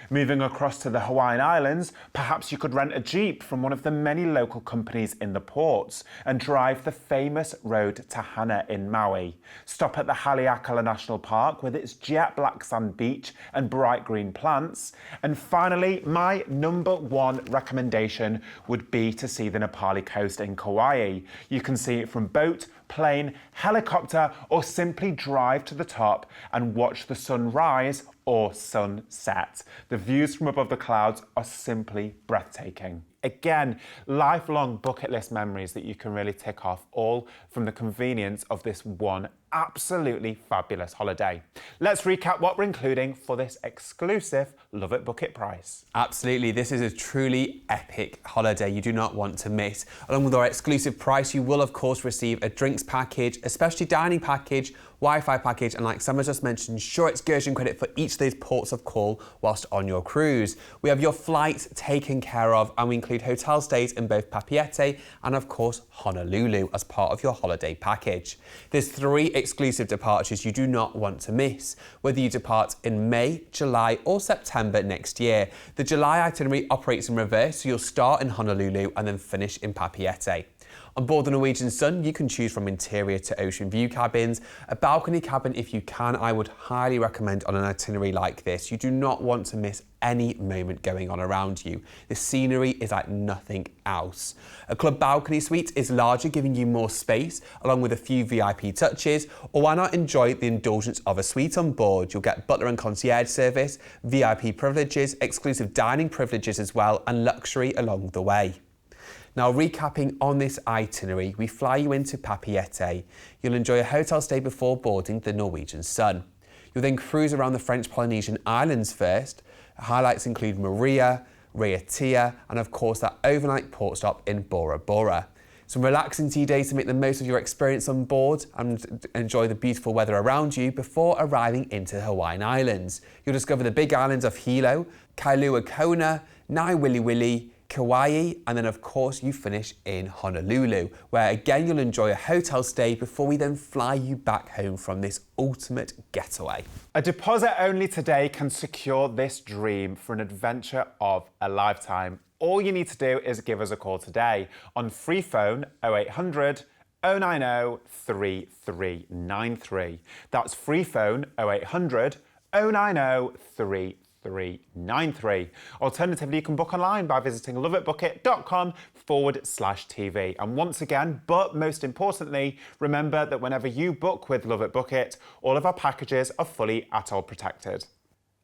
Moving across to the Hawaiian Islands, perhaps you could rent a Jeep from one of the many local companies in the ports and drive the famous road to Hana in Maui. Stop at the Haleakala National Park with its jet black sand beach and bright green plants. And finally, my number one recommendation would be to see the Nepali coast in Kauai. You can see it from boat, plane, helicopter, or simply drive to the top and watch the sun rise or sunset. The views from above the clouds are simply breathtaking. Again, lifelong bucket list memories that you can really tick off, all from the convenience of this one absolutely fabulous holiday. Let's recap what we're including for this exclusive Love It Book It price. Absolutely, this is a truly epic holiday you do not want to miss. Along with our exclusive price, you will of course receive a drinks package, a specialty dining package, Wi-Fi package, and like Summer just mentioned, shore excursion credit for each of those ports of call whilst on your cruise. We have your flights taken care of, and we include hotel stays in both Papeete and of course Honolulu as part of your holiday package. There's 3 exclusive departures you do not want to miss, whether you depart in May, July or September next year. The July itinerary operates in reverse, so you'll start in Honolulu and then finish in Papeete. On board the Norwegian Sun, you can choose from interior to ocean view cabins. A balcony cabin, if you can, I would highly recommend on an itinerary like this. You do not want to miss any moment going on around you. The scenery is like nothing else. A club balcony suite is larger, giving you more space, along with a few VIP touches, or why not enjoy the indulgence of a suite on board? You'll get butler and concierge service, VIP privileges, exclusive dining privileges as well, and luxury along the way. Now, recapping on this itinerary, we fly you into Papeete. You'll enjoy a hotel stay before boarding the Norwegian Sun. You'll then cruise around the French Polynesian islands first. Highlights include Maria, Raiatea, and of course that overnight port stop in Bora Bora. Some relaxing tea days to make the most of your experience on board and enjoy the beautiful weather around you before arriving into the Hawaiian Islands. You'll discover the big islands of Hilo, Kailua Kona, Naiwiliwili, Kauai, and then of course you finish in Honolulu, where again you'll enjoy a hotel stay before we then fly you back home from this ultimate getaway. A deposit only today can secure this dream for an adventure of a lifetime. All you need to do is give us a call today on free phone 0800 090 3393. That's free phone 0800 090 3393. Alternatively, you can book online by visiting loveitbookit.com/TV. And once again, but most importantly, remember that whenever you book with Love It Book It, all of our packages are fully ATOL protected.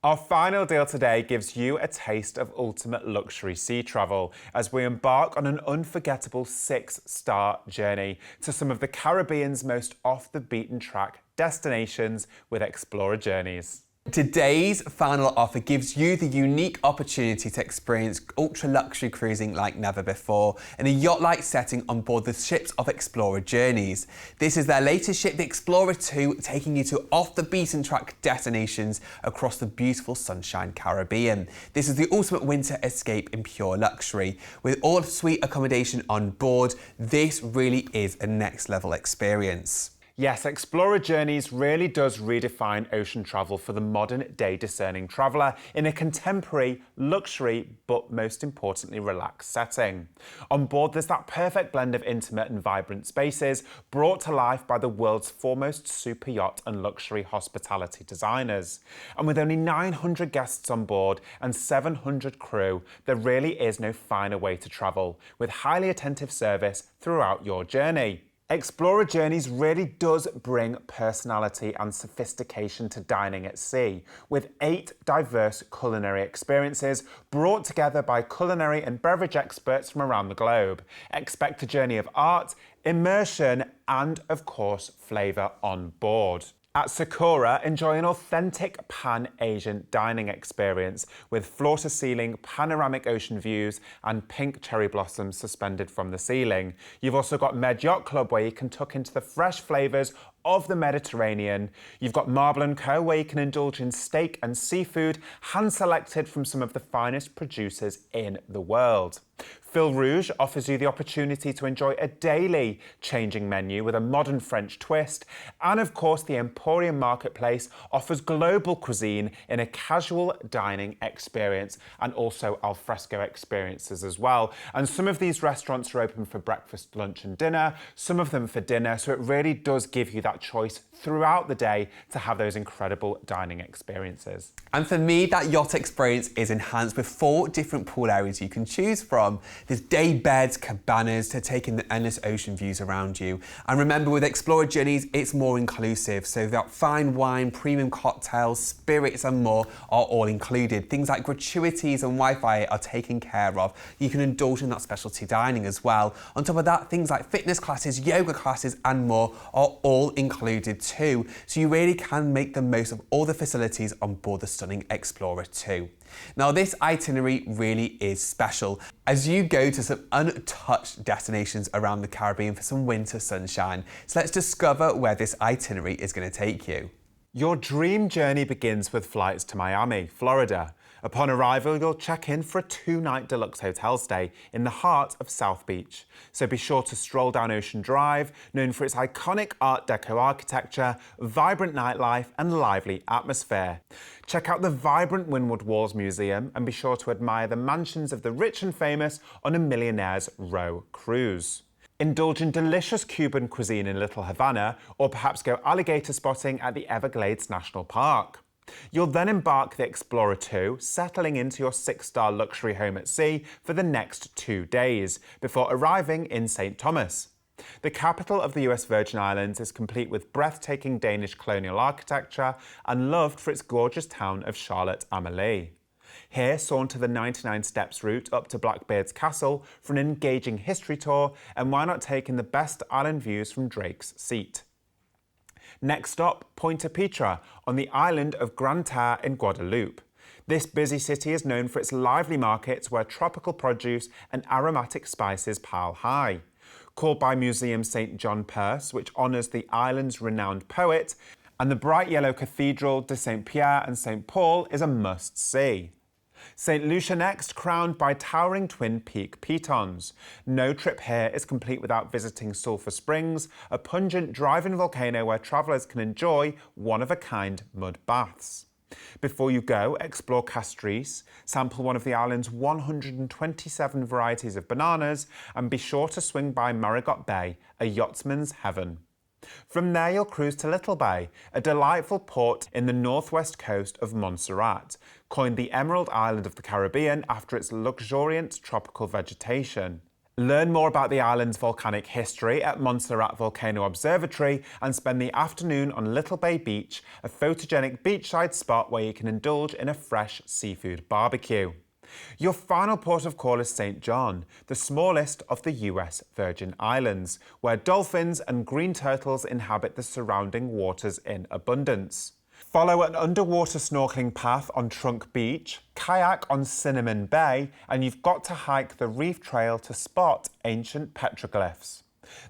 Our final deal today gives you a taste of ultimate luxury sea travel as we embark on an unforgettable 6-star journey to some of the Caribbean's most off-the-beaten-track destinations with Explorer Journeys. Today's final offer gives you the unique opportunity to experience ultra-luxury cruising like never before in a yacht-like setting on board the ships of Explorer Journeys. This is their latest ship, the Explorer 2, taking you to off-the-beaten-track destinations across the beautiful Sunshine Caribbean. This is the ultimate winter escape in pure luxury. With all-suite accommodation on board, this really is a next-level experience. Yes, Explorer Journeys really does redefine ocean travel for the modern-day discerning traveller in a contemporary, luxury, but most importantly relaxed setting. On board there's that perfect blend of intimate and vibrant spaces brought to life by the world's foremost super yacht and luxury hospitality designers. And with only 900 guests on board and 700 crew, there really is no finer way to travel, with highly attentive service throughout your journey. Explorer Journeys really does bring personality and sophistication to dining at sea, with 8 diverse culinary experiences brought together by culinary and beverage experts from around the globe. Expect a journey of art, immersion, and of course, flavour on board. At Sakura, enjoy an authentic Pan-Asian dining experience with floor-to-ceiling panoramic ocean views and pink cherry blossoms suspended from the ceiling. You've also got Med Yacht Club, where you can tuck into the fresh flavours of the Mediterranean. You've got Marble & Co, where you can indulge in steak and seafood hand-selected from some of the finest producers in the world. Fil Rouge offers you the opportunity to enjoy a daily changing menu with a modern French twist. And of course, the Emporium Marketplace offers global cuisine in a casual dining experience and also alfresco experiences as well. And some of these restaurants are open for breakfast, lunch and dinner, some of them for dinner. So it really does give you that choice throughout the day to have those incredible dining experiences. And for me, that yacht experience is enhanced with 4 different pool areas you can choose from. There's day beds, cabanas to take in the endless ocean views around you. And remember, with Explorer Journeys, it's more inclusive. So that fine wine, premium cocktails, spirits and more are all included. Things like gratuities and Wi-Fi are taken care of. You can indulge in that specialty dining as well. On top of that, things like fitness classes, yoga classes and more are all included too. So you really can make the most of all the facilities on board the stunning Explorer 2. Now, this itinerary really is special as you go to some untouched destinations around the Caribbean for some winter sunshine. So let's discover where this itinerary is going to take you. Your dream journey begins with flights to Miami, Florida. Upon arrival, you'll check in for a 2-night deluxe hotel stay in the heart of South Beach. So be sure to stroll down Ocean Drive, known for its iconic Art Deco architecture, vibrant nightlife and lively atmosphere. Check out the vibrant Windward Walls Museum and be sure to admire the mansions of the rich and famous on a Millionaire's Row cruise. Indulge in delicious Cuban cuisine in Little Havana, or perhaps go alligator spotting at the Everglades National Park. You'll then embark the Explorer 2, settling into your 6-star luxury home at sea for the next 2 days, before arriving in St. Thomas. The capital of the US Virgin Islands is complete with breathtaking Danish colonial architecture and loved for its gorgeous town of Charlotte-Amalie. Here, saunter the 99 Steps route up to Blackbeard's Castle for an engaging history tour, and why not take in the best island views from Drake's Seat. Next stop, Puerto Pietra, on the island of Gran Terre in Guadeloupe. This busy city is known for its lively markets where tropical produce and aromatic spices pile high. Called by Museum St. John Perse, which honours the island's renowned poet, and the bright yellow Cathedral de St. Pierre and St. Paul is a must-see. St. Lucia next, crowned by towering twin peak pitons. No trip here is complete without visiting Sulphur Springs, a pungent drive-in volcano where travellers can enjoy one-of-a-kind mud baths. Before you go, explore Castries, sample one of the island's 127 varieties of bananas, and be sure to swing by Marigot Bay, a yachtsman's heaven. From there, you'll cruise to Little Bay, a delightful port in the northwest coast of Montserrat, coined the Emerald Island of the Caribbean after its luxuriant tropical vegetation. Learn more about the island's volcanic history at Montserrat Volcano Observatory and spend the afternoon on Little Bay Beach, a photogenic beachside spot where you can indulge in a fresh seafood barbecue. Your final port of call is St. John, the smallest of the US Virgin Islands, where dolphins and green turtles inhabit the surrounding waters in abundance. Follow an underwater snorkeling path on Trunk Beach, kayak on Cinnamon Bay, and you've got to hike the reef trail to spot ancient petroglyphs.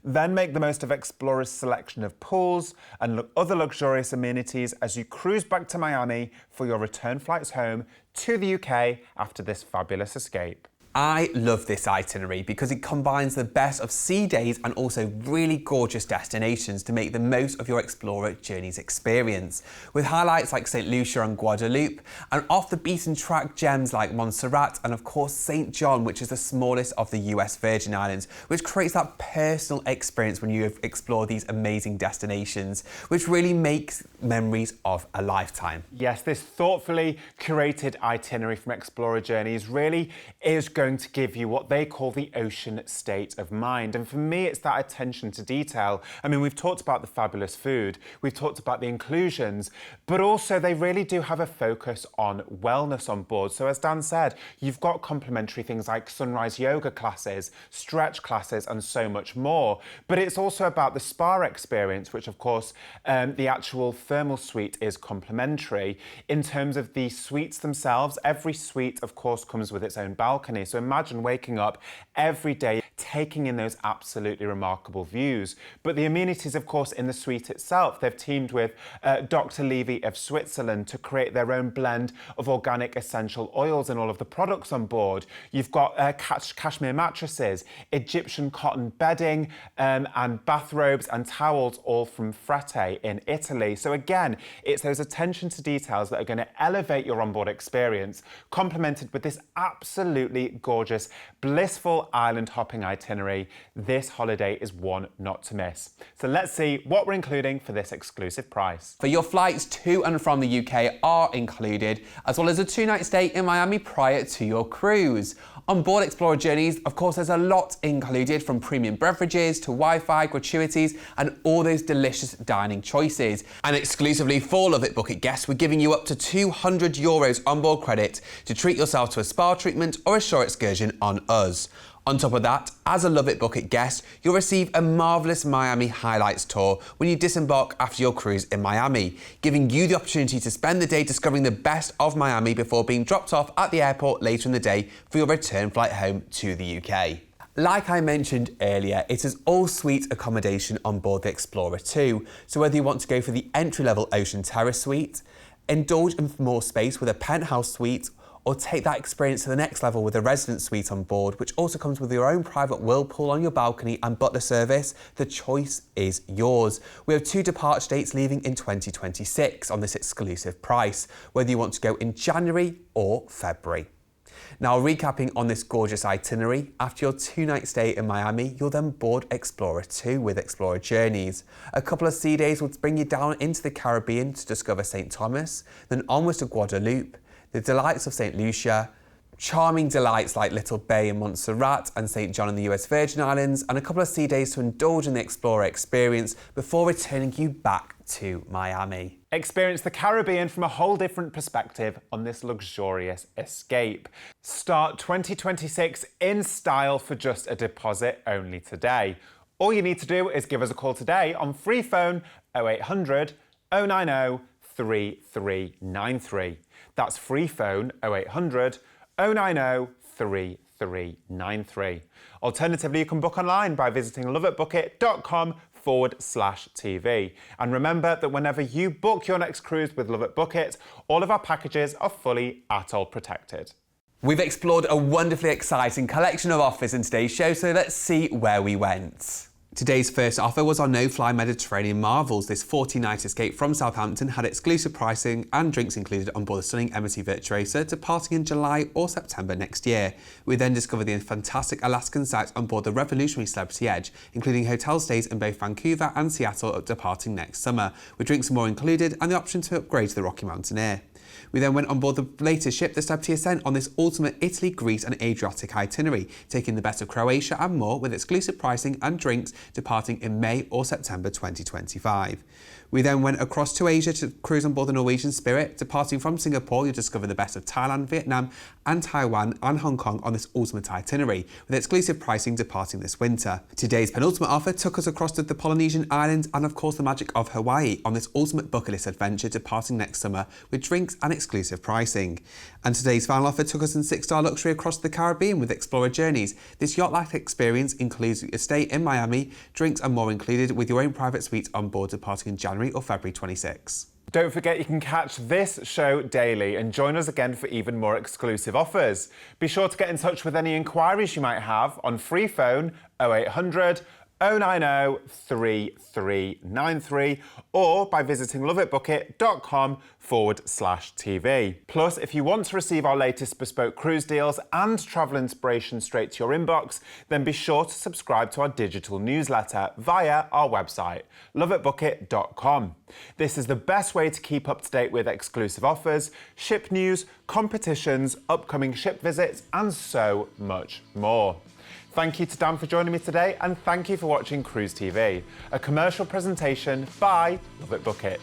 Then make the most of Explorer's selection of pools and other luxurious amenities as you cruise back to Miami for your return flights home to the UK after this fabulous escape. I love this itinerary because it combines the best of sea days and also really gorgeous destinations to make the most of your Explorer Journeys experience. With highlights like St. Lucia and Guadeloupe, and off the beaten track gems like Montserrat, and of course St. John, which is the smallest of the US Virgin Islands, which creates that personal experience when you explore these amazing destinations, which really makes memories of a lifetime. Yes, this thoughtfully curated itinerary from Explorer Journeys really is going to give you what they call the ocean state of mind. And for me, it's that attention to detail. I mean, we've talked about the fabulous food, we've talked about the inclusions, but also they really do have a focus on wellness on board. So as Dan said, you've got complimentary things like sunrise yoga classes, stretch classes, and so much more. But it's also about the spa experience, which of course, the actual thermal suite is complimentary. In terms of the suites themselves, every suite, of course, comes with its own balcony. So imagine waking up every day taking in those absolutely remarkable views. But the amenities, of course, in the suite itself, they've teamed with Dr. Levy of Switzerland to create their own blend of organic essential oils in all of the products on board. You've got cashmere mattresses, Egyptian cotton bedding, and bathrobes and towels, all from Frette in Italy. So again, it's those attention to details that are going to elevate your onboard experience, complemented with this absolutely gorgeous, blissful island hopping itinerary. This holiday is one not to miss. So let's see what we're including for this exclusive price. For your flights to and from the UK are included, as well as a 2-night stay in Miami prior to your cruise. On board Explorer Journeys, of course, there's a lot included, from premium beverages to Wi-Fi, gratuities, and all those delicious dining choices. And exclusively for LoveitBookit guests, we're giving you up to €200 onboard credit to treat yourself to a spa treatment or a shore excursion on us. On top of that, as a LoveitBookit guest, you'll receive a marvellous Miami highlights tour when you disembark after your cruise in Miami, giving you the opportunity to spend the day discovering the best of Miami before being dropped off at the airport later in the day for your return flight home to the UK. Like I mentioned earlier, it is all-suite accommodation on board the Explorer 2, so whether you want to go for the entry-level Ocean Terrace suite, indulge in more space with a penthouse suite, or take that experience to the next level with a resident suite on board, which also comes with your own private whirlpool on your balcony and butler service, the choice is yours. We have 2 departure dates leaving in 2026 on this exclusive price, whether you want to go in January or February. Now, recapping on this gorgeous itinerary, after your 2-night stay in Miami, you'll then board Explorer 2 with Explorer Journeys. A couple of sea days will bring you down into the Caribbean to discover St. Thomas, then onwards to Guadeloupe, the delights of St. Lucia, charming delights like Little Bay in Montserrat and St. John in the US Virgin Islands, and a couple of sea days to indulge in the Explorer experience before returning you back to Miami. Experience the Caribbean from a whole different perspective on this luxurious escape. Start 2026 in style for just a deposit only today. All you need to do is give us a call today on free phone 0800 090 3393. That's free phone 0800 090 3393. Alternatively, you can book online by visiting loveitbookit.com/TV. And remember that whenever you book your next cruise with LoveitBookit, all of our packages are fully ATOL protected. We've explored a wonderfully exciting collection of offers in today's show, so let's see where we went. Today's first offer was our no-fly Mediterranean Marvels. This 40-night escape from Southampton had exclusive pricing and drinks included on board the stunning Embassy Virtuosa, departing in July or September next year. We then discovered the fantastic Alaskan sights on board the revolutionary Celebrity Edge, including hotel stays in both Vancouver and Seattle departing next summer, with drinks and more included and the option to upgrade to the Rocky Mountaineer. We then went on board the latest ship, the Celebrity Ascent, on this ultimate Italy, Greece and Adriatic itinerary, taking the best of Croatia and more with exclusive pricing and drinks departing in May or September 2025. We then went across to Asia to cruise on board the Norwegian Spirit. Departing from Singapore, you'll discover the best of Thailand, Vietnam and Taiwan and Hong Kong on this ultimate itinerary, with exclusive pricing departing this winter. Today's penultimate offer took us across to the Polynesian islands and of course the magic of Hawaii on this ultimate bucket list adventure departing next summer with drinks and exclusive pricing. And today's final offer took us in 6-star luxury across the Caribbean with Explorer Journeys. This yacht-like experience includes a stay in Miami, drinks and more included, with your own private suite on board departing in January or February 26. Don't forget you can catch this show daily and join us again for even more exclusive offers. Be sure to get in touch with any inquiries you might have on free phone 0800 090 3393 or by visiting loveitbookit.com/TV. Plus, if you want to receive our latest bespoke cruise deals and travel inspiration straight to your inbox, then be sure to subscribe to our digital newsletter via our website, loveitbookit.com. This is the best way to keep up to date with exclusive offers, ship news, competitions, upcoming ship visits, and so much more. Thank you to Dan for joining me today, and thank you for watching Cruise TV, a commercial presentation by Love It Book It.